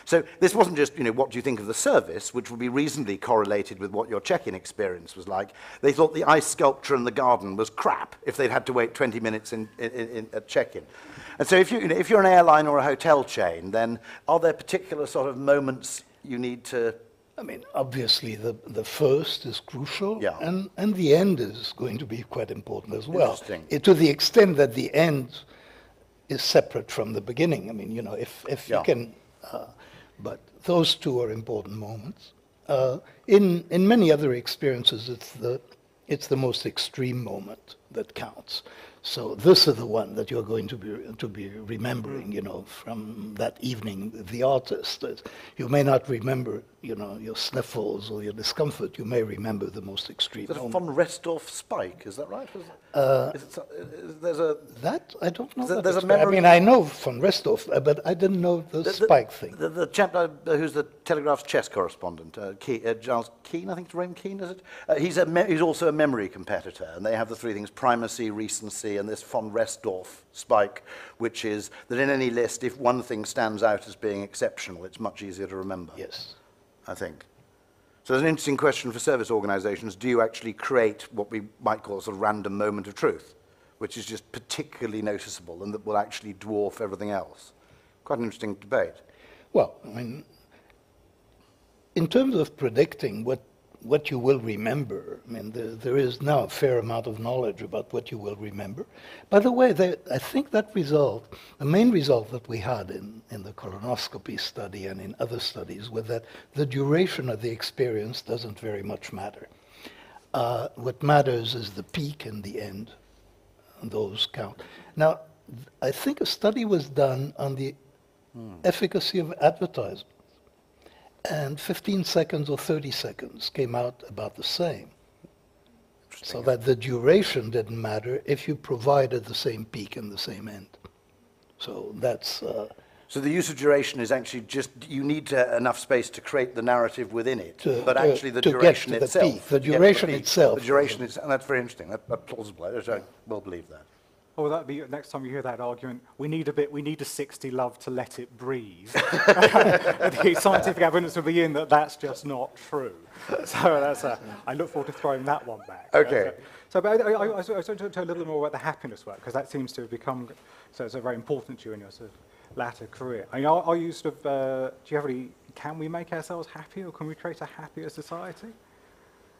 So this wasn't just, what do you think of the service, which would be reasonably correlated with what your check-in experience was like. They thought the ice sculpture in the garden was crap if they'd had to wait 20 minutes at check-in. And so if you're an airline or a hotel chain, then are there particular sort of moments you need to... I mean, obviously the first is crucial, Yeah. and the end is going to be quite important as well. Interesting. To the extent that the end is separate from the beginning. I mean, if you can, but those two are important moments. In many other experiences, it's the most extreme moment that counts. So this is the one that you're going to be remembering, from that evening with the artist. You may not remember, your sniffles or your discomfort. You may remember the most extreme Is that a moment. von Restorff spike, is that right? That I don't know. There's a I memory- mean, I know von Restorff, but I didn't know the spike thing. The chap who's the Telegraph's chess correspondent, Charles Keane, I think it's Raymond Keane, is it? He's also a memory competitor, and they have the three things: primacy, recency, and this von Restorff spike, which is that in any list, if one thing stands out as being exceptional, it's much easier to remember. Yes. I think. So there's an interesting question for service organizations. Do you actually create what we might call a sort of random moment of truth, which is just particularly noticeable and that will actually dwarf everything else? Quite an interesting debate. Well, I mean, in terms of predicting what you will remember, I mean, there is now a fair amount of knowledge about what you will remember. By the way, I think that result, the main result that we had in the colonoscopy study and in other studies, was that the duration of the experience doesn't very much matter. What matters is the peak and the end, and those count. Now, I think a study was done on the efficacy of advertising. And 15 seconds or 30 seconds came out about the same. So that the duration didn't matter if you provided the same peak and the same end. So that's... So the use of duration is actually just, you need enough space to create the narrative within it, but to- actually the to get duration to the itself. peak. The to get to duration peak. itself. The duration itself, and that's very interesting. That's plausible. I will believe that. Oh, that'd be next time you hear that argument. We need a 60 love to let it breathe. The scientific evidence will be in that's just not true. So I look forward to throwing that one back. Okay. But I was going to talk a little more about the happiness work, because that seems to have become so very important to you in your sort of latter career. I mean, are you sort of do you have any? Can we make ourselves happier, or can we create a happier society?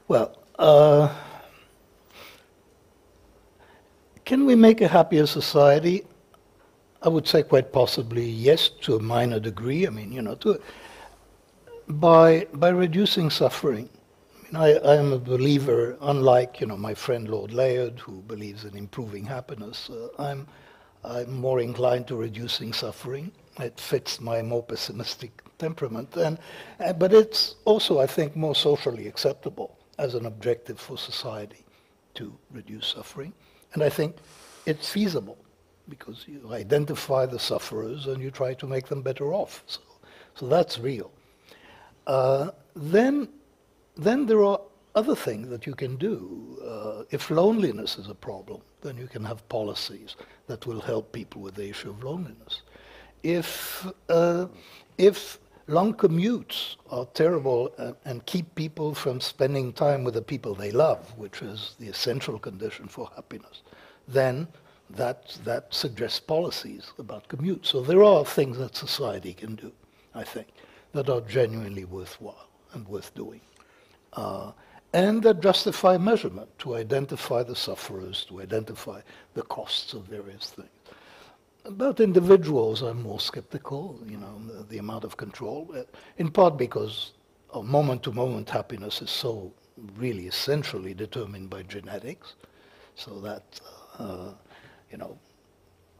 Well, can we make a happier society? I would say quite possibly yes, to a minor degree. I mean, by reducing suffering. I am a believer, unlike my friend Lord Layard, who believes in improving happiness. I'm more inclined to reducing suffering. It fits my more pessimistic temperament, but it's also, I think, more socially acceptable as an objective for society to reduce suffering. And I think it's feasible because you identify the sufferers and you try to make them better off. So that's real. Then there are other things that you can do. If loneliness is a problem, then you can have policies that will help people with the issue of loneliness. If long commutes are terrible and keep people from spending time with the people they love, which is the essential condition for happiness, then that suggests policies about commute. So there are things that society can do, I think, that are genuinely worthwhile and worth doing. And that justify measurement, to identify the sufferers, to identify the costs of various things. About individuals, I'm more skeptical, the amount of control, in part because moment-to-moment happiness is so really essentially determined by genetics, so that,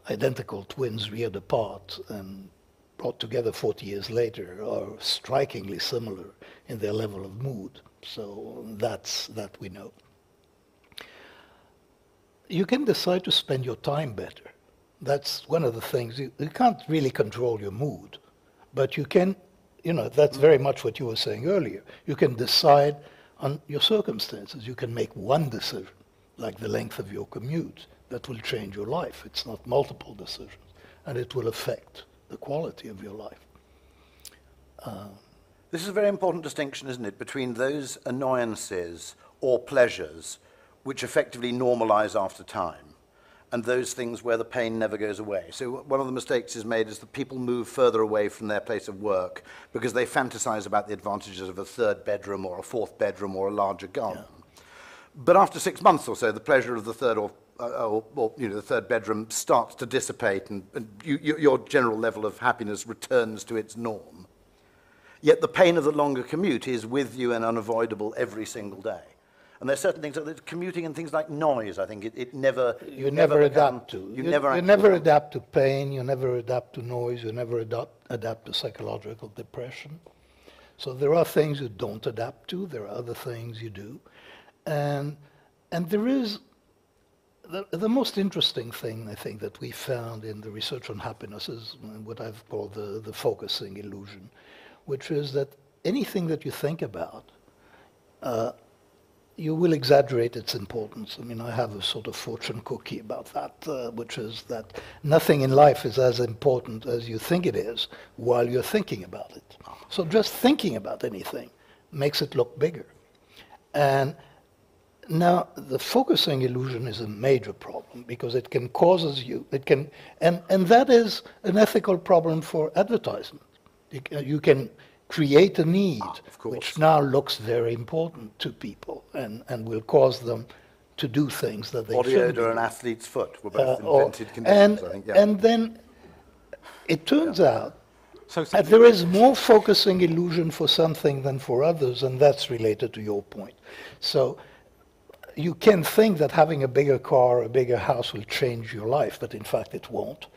identical twins reared apart and brought together 40 years later are strikingly similar in their level of mood. So that we know. You can decide to spend your time better. That's one of the things. You can't really control your mood, but you can, that's very much what you were saying earlier. You can decide on your circumstances. You can make one decision, like the length of your commute, that will change your life. It's not multiple decisions, and it will affect the quality of your life. This is a very important distinction, isn't it, between those annoyances or pleasures which effectively normalize after time, and those things where the pain never goes away. So one of the mistakes is made is that people move further away from their place of work because they fantasize about the advantages of a third bedroom or a fourth bedroom or a larger garden. Yeah. But after 6 months or so, the pleasure of the third the third bedroom starts to dissipate, and your general level of happiness returns to its norm. Yet the pain of the longer commute is with you and unavoidable every single day. And there's certain things, like commuting and things like noise, I think it never... You never adapt to. You never adapt to pain, you never adapt to noise, you never adapt to psychological depression. So there are things you don't adapt to, there are other things you do. And there is... The most interesting thing, I think, that we found in the research on happiness is what I've called the focusing illusion, which is that anything that you think about, you will exaggerate its importance. I mean, I have a sort of fortune cookie about that, which is that nothing in life is as important as you think it is while you're thinking about it. So just thinking about anything makes it look bigger. And now, the focusing illusion is a major problem because it can causes you, and that is an ethical problem for advertisement. You can create a need which now looks very important to people and will cause them to do things that they shouldn't do. Body odor and athlete's foot were both invented conditions, I think. Yeah. And then it turns out that there is more focusing illusion for something than for others, and that's related to your point. So you can think that having a bigger car, a bigger house will change your life, but in fact it won't.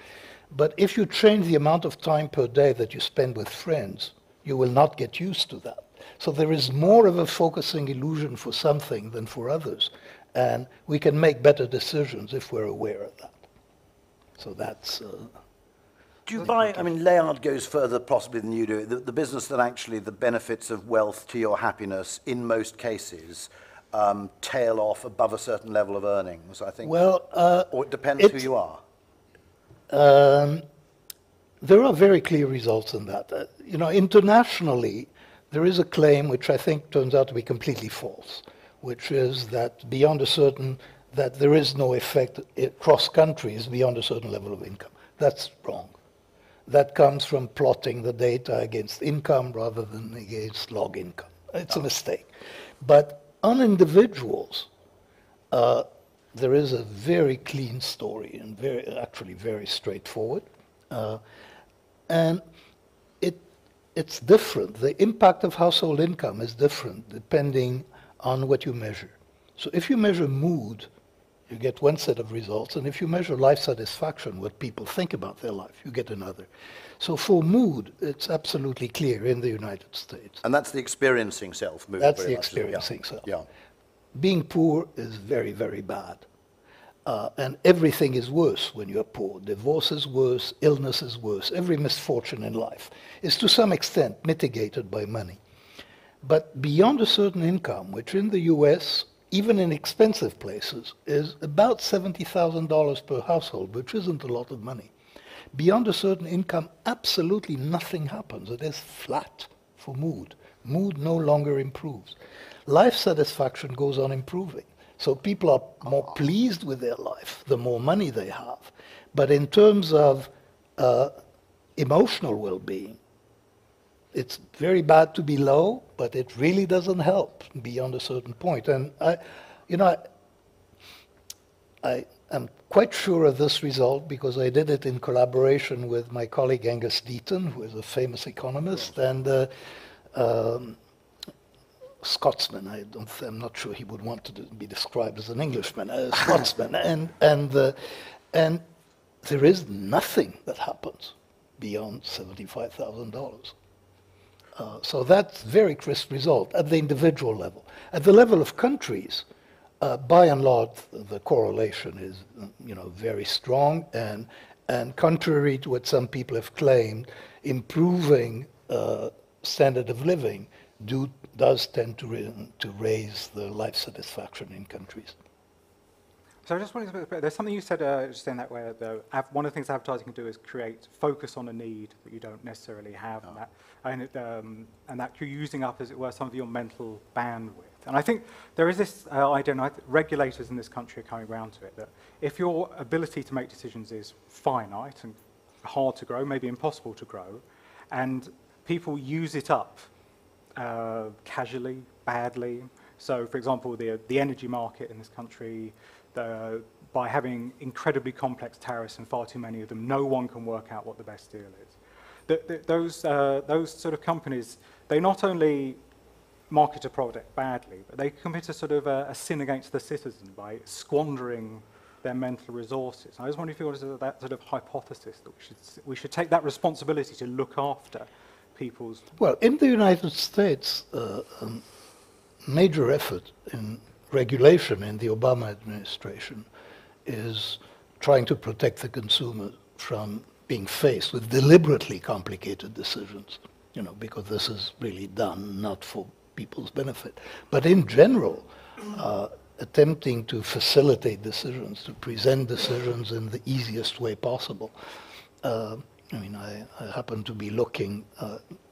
But if you change the amount of time per day that you spend with friends, you will not get used to that. So there is more of a focusing illusion for something than for others. And we can make better decisions if we're aware of that. So that's... Do you buy, I mean, Layard goes further possibly than you do, the business that actually the benefits of wealth to your happiness, in most cases, tail off above a certain level of earnings, I think. Well, or it depends who you are. There are very clear results in that. Internationally, there is a claim which I think turns out to be completely false, which is that that there is no effect across countries beyond a certain level of income. That's wrong. That comes from plotting the data against income rather than against log income. It's a mistake. But on individuals, there is a very clean story and actually very straightforward. And it's different. The impact of household income is different depending on what you measure. So if you measure mood, you get one set of results, and if you measure life satisfaction, what people think about their life, you get another. So for mood, it's absolutely clear in the United States. And that's the experiencing self mood. That's the experiencing self. Yeah. Being poor is very, very bad. And everything is worse when you're poor. Divorce is worse, illness is worse. Every misfortune in life is to some extent mitigated by money. But beyond a certain income, which in the US, even in expensive places, is about $70,000 per household, which isn't a lot of money. Beyond a certain income, absolutely nothing happens. It is flat for mood. Mood no longer improves. Life satisfaction goes on improving. So people are more pleased with their life, the more money they have. But in terms of emotional well-being, it's very bad to be low, but it really doesn't help beyond a certain point. And I I'm quite sure of this result because I did it in collaboration with my colleague Angus Deaton, who is a famous economist, and Scotsman. I'm not sure he would want to be described as an Englishman, a Scotsman, and there is nothing that happens beyond $75,000. So that's very crisp result at the individual level. At the level of countries, by and large, the correlation is, very strong, and contrary to what some people have claimed, improving standard of living does tend to raise the life satisfaction in countries. So I just wanted to, there's something you said just in that way, though. One of the things advertising can do is focus on a need that you don't necessarily have, and that you're using up, as it were, some of your mental bandwidth. And I think there is this idea, and regulators in this country are coming around to it, that if your ability to make decisions is finite and hard to grow, maybe impossible to grow, and people use it up casually, badly. So, for example, the energy market in this country, by having incredibly complex tariffs and far too many of them, no one can work out what the best deal is. Those sort of companies, they not only market a product badly, but they commit a sort of a sin against the citizen by squandering their mental resources. I just wonder if you wanted that sort of hypothesis that we should take that responsibility to look after people's... Well, in the United States, major effort in regulation in the Obama administration is trying to protect the consumer from being faced with deliberately complicated decisions, because this is really done not for people's benefit. But in general, attempting to facilitate decisions, to present decisions in the easiest way possible. I happen to be looking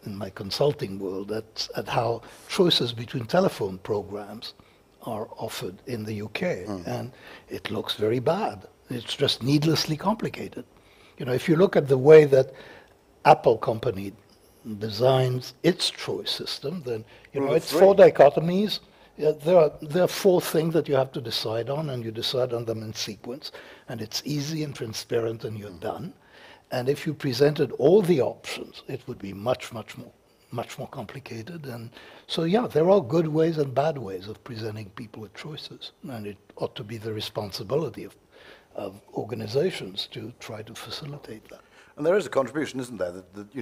in my consulting world at how choices between telephone programs are offered in the UK, and it looks very bad. It's just needlessly complicated. If you look at the way that Apple company designs its choice system, then it's four dichotomies. There are four things that you have to decide on, and you decide on them in sequence, and it's easy and transparent, and you're done. And if you presented all the options, it would be much more complicated. And so, there are good ways and bad ways of presenting people with choices, and it ought to be the responsibility of organizations to try to facilitate that. And there is a contribution, isn't there? That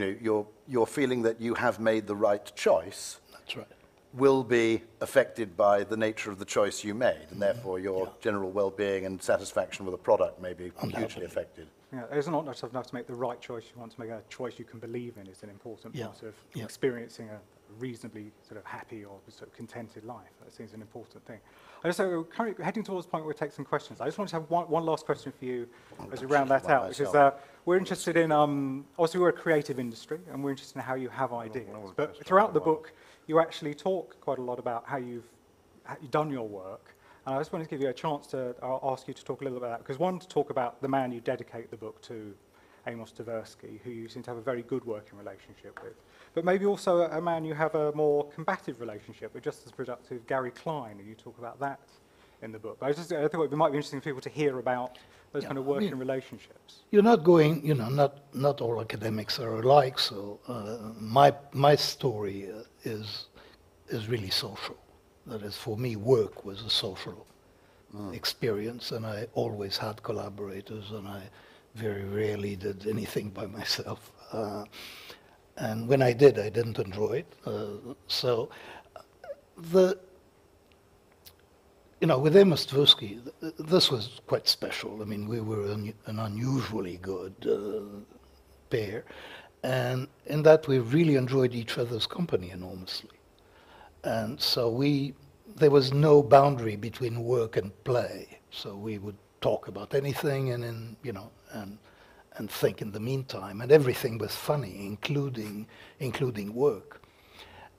your feeling that you have made the right choice. That's right. Will be affected by the nature of the choice you made, and therefore your general well-being and satisfaction with a product may be hugely affected. Yeah, it's not just enough to make the right choice. You want to make a choice you can believe in is an important part of experiencing a reasonably sort of happy or sort of contented life. That seems an important thing. So currently heading towards the point where we take some questions. I just want to have one last question for you as we round that out, which is we're interested in, obviously we're a creative industry, and we're interested in how you have ideas. But throughout the book, you actually talk quite a lot about how you've done your work. And I just wanted to give you a chance to ask you to talk a little bit about that, because one, to talk about the man you dedicate the book to, Amos Tversky, who you seem to have a very good working relationship with. But maybe also a man you have a more combative relationship with, just as productive, Gary Klein, and you talk about that in the book. But I thought it might be interesting for people to hear about those kind of working relationships. You're not going, not all academics are alike, so my story is really social. That is, for me, work was a social experience, and I always had collaborators, and I very rarely did anything by myself. And when I did, I didn't enjoy it. With Amos Tversky, this was quite special. I mean, we were an unusually good pair, and in that we really enjoyed each other's company enormously. And so there was no boundary between work and play. So we would talk about anything, and think in the meantime, and everything was funny, including work.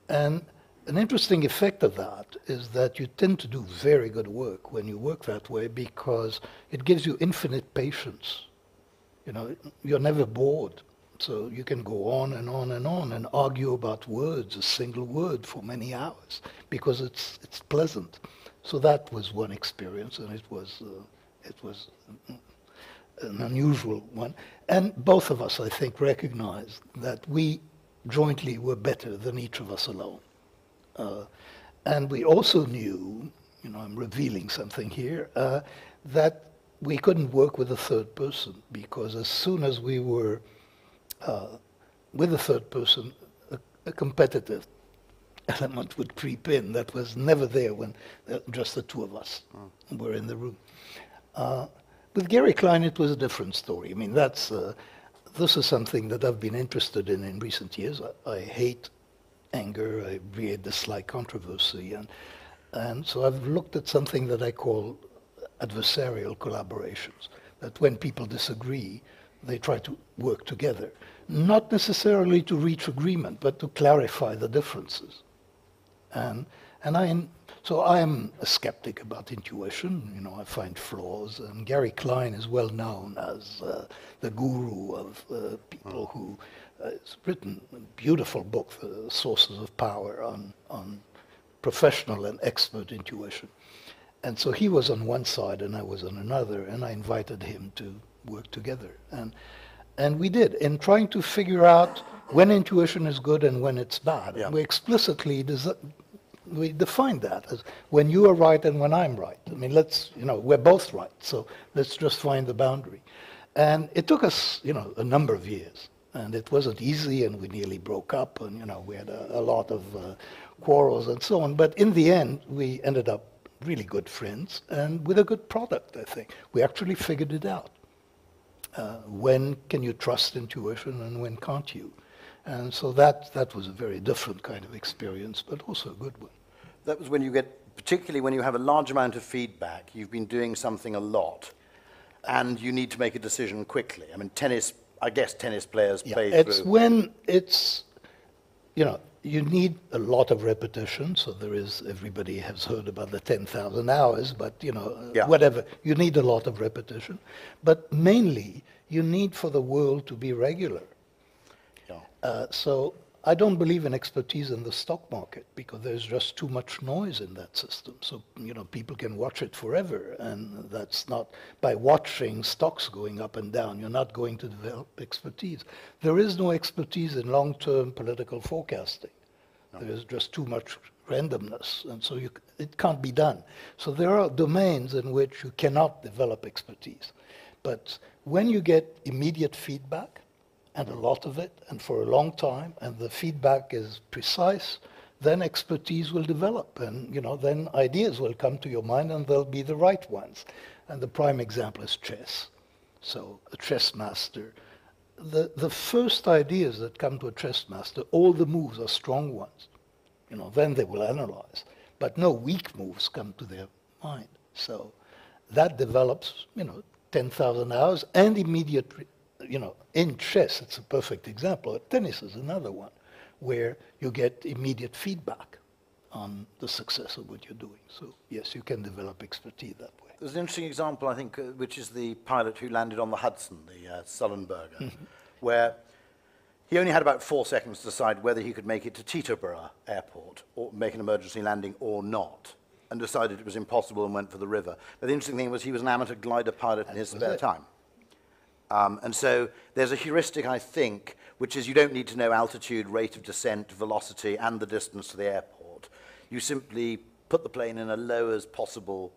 And an interesting effect of that is that you tend to do very good work when you work that way, because it gives you infinite patience. You're never bored. So you can go on and on and on and argue about words, a single word, for many hours, because it's pleasant. So that was one experience, and it It was an unusual one. And both of us, I think, recognized that we jointly were better than each of us alone. And we also knew, I'm revealing something here, that we couldn't work with a third person, because as soon as we were with a third person, a competitive element would creep in that was never there when just the two of us were in the room. With Gary Klein, it was a different story. I mean, this is something that I've been interested in recent years. I hate anger, I really dislike controversy, and so I've looked at something that I call adversarial collaborations, that when people disagree, they try to work together, not necessarily to reach agreement, but to clarify the differences. So I am a skeptic about intuition. I find flaws, and Gary Klein is well known as the guru of people who has written a beautiful book, The Sources of Power, on professional and expert intuition. And so he was on one side and I was on another, and I invited him to work together. And we did, in trying to figure out when intuition is good and when it's bad. Yeah. We explicitly we defined that as when you are right and when I'm right. I mean, we're both right, so let's just find the boundary. And it took us, a number of years. And it wasn't easy, and we nearly broke up, and, we had a lot of quarrels and so on. But in the end, we ended up really good friends and with a good product, I think. We actually figured it out. When can you trust intuition and when can't you? And so that was a very different kind of experience, but also a good one. That was when you particularly when you have a large amount of feedback, you've been doing something a lot, and you need to make a decision quickly. I mean, I guess tennis players play through. It's when you need a lot of repetition, so everybody has heard about the 10,000 hours, but, whatever, you need a lot of repetition. But mainly, you need for the world to be regular. Yeah. So I don't believe in expertise in the stock market, because there's just too much noise in that system. So, people can watch it forever, and that's not, by watching stocks going up and down, you're not going to develop expertise. There is no expertise in long-term political forecasting. No. There is just too much randomness, and so it can't be done. So there are domains in which you cannot develop expertise. But when you get immediate feedback, and a lot of it, and for a long time, and the feedback is precise, then expertise will develop, and then ideas will come to your mind, and they'll be the right ones. And the prime example is chess. So a chess master, the first ideas that come to a chess master, all the moves are strong ones. Then they will analyze, but no weak moves come to their mind. So that develops, 10,000 hours and immediate. In chess, it's a perfect example. Tennis is another one, where you get immediate feedback on the success of what you're doing. So, yes, you can develop expertise that way. There's an interesting example, I think, which is the pilot who landed on the Hudson, the Sullenberger, where he only had about 4 seconds to decide whether he could make it to Teterboro Airport or make an emergency landing or not, and decided it was impossible and went for the river. But the interesting thing was he was an amateur glider pilot in his spare time. And so there's a heuristic, I think, which is you don't need to know altitude, rate of descent, velocity, and the distance to the airport. You simply put the plane in a low as possible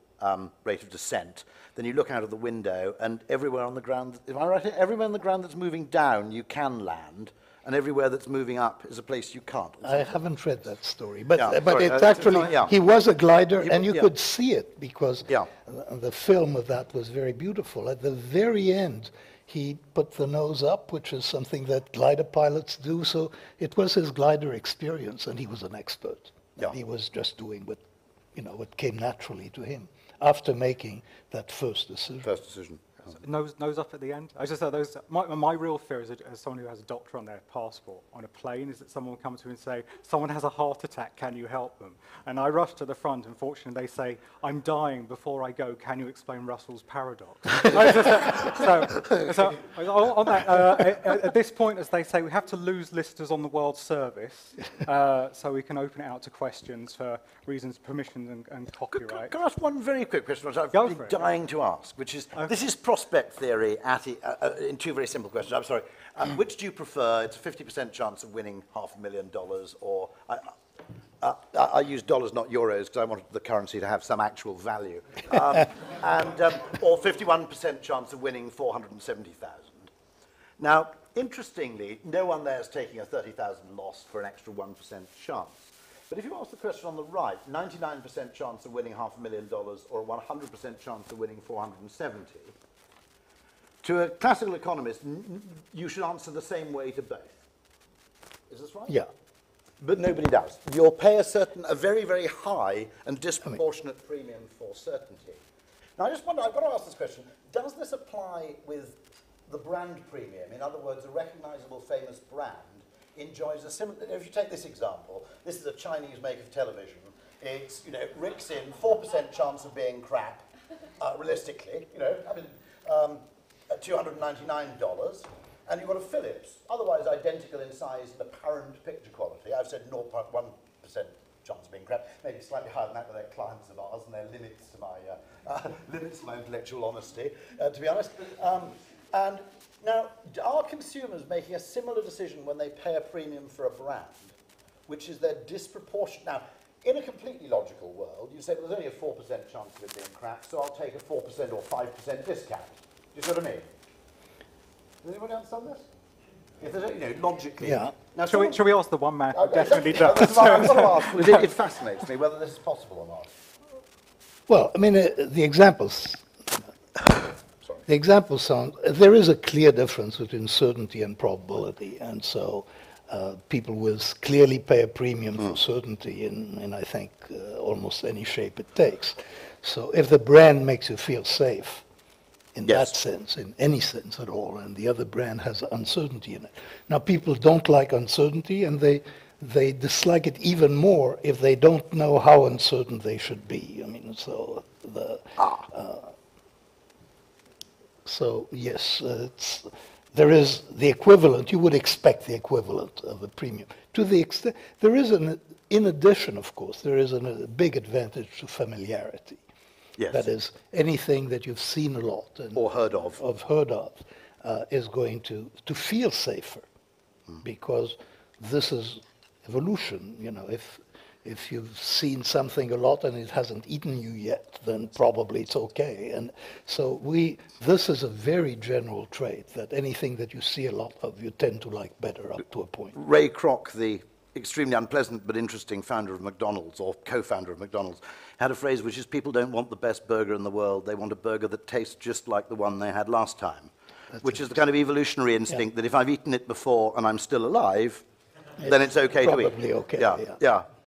rate of descent. Then you look out of the window, and everywhere on the ground, am I right here? Everywhere on the ground that's moving down, you can land, and everywhere that's moving up is a place you can't. I haven't read that story, but it's actually, he was a glider, and you could see it, because the film of that was very beautiful. At the very end, he put the nose up, which is something that glider pilots do. So it was his glider experience, and he was an expert. Yeah. He was just doing what came naturally to him after making that first decision. Nose up at the end. I just thought those. My real fear as someone who has a doctor on their passport on a plane is that someone will come to me and say, "Someone has a heart attack. Can you help them?" And I rush to the front. Unfortunately, they say, "I'm dying. Before I go, can you explain Russell's paradox?" so on that, at this point, as they say, we have to lose listeners on the world service, so we can open it out to questions for reasons, permissions, and copyright. Can I ask one very quick question, which I've Go been for it. dying to ask, which is, this is prospect theory in two very simple questions. I'm sorry. Which do you prefer? It's a 50% chance of winning $500,000, or I use dollars, not euros, because I wanted the currency to have some actual value, or 51% chance of winning $470,000. Now, interestingly, no one there is taking a 30,000 loss for an extra 1% chance. But if you ask the question on the right, 99% chance of winning $500,000 or a 100% chance of winning 470, to a classical economist, you should answer the same way to both. Is this right? Yeah. But nobody does. You'll pay a very, very high and disproportionate premium for certainty. Now, I just wonder, I've got to ask this question, does this apply with the brand premium? In other words, a recognizable famous brand enjoys a similar, if you take this example, this is a Chinese make of television. It's, ricks in 4% chance of being crap, realistically, at $299, and you've got a Philips, otherwise identical in size and apparent picture quality. I've said 0.1% chance of being crap, maybe slightly higher than that with their clients of ours, and their limits to my intellectual honesty, to be honest. And now, are consumers making a similar decision when they pay a premium for a brand, which is their disproportionate? Now, in a completely logical world, you say, well, there's only a 4% chance of it being crap, so I'll take a 4% or 5% discount. Do you see what I mean? Does anyone else on this? If there's, logically. Yeah. Now, shall we ask the one man who definitely I've does? got to ask, it fascinates me whether this is possible or not. Well, I mean, the examples sound, there is a clear difference between certainty and probability, and so people will clearly pay a premium for certainty in I think, almost any shape it takes. So if the brand makes you feel safe, in that sense, in any sense at all, and the other brand has uncertainty in it. Now, people don't like uncertainty, and they dislike it even more if they don't know how uncertain they should be. I mean, so so yes, there is the equivalent. You would expect the equivalent of a premium. To the extent there is in addition, of course, there is a big advantage to familiarity. Yes. That is, anything that you've seen a lot and or heard of, is going to feel safer, because this is evolution. If you've seen something a lot and it hasn't eaten you yet, then probably it's okay. And so this is a very general trait, that anything that you see a lot of, you tend to like better up to a point. Ray Kroc, the extremely unpleasant but interesting founder of McDonald's, or co-founder of McDonald's, had a phrase which is, people don't want the best burger in the world, they want a burger that tastes just like the one they had last time. Which is the kind of evolutionary instinct that if I've eaten it before and I'm still alive, then it's okay to eat. Probably okay, Yeah.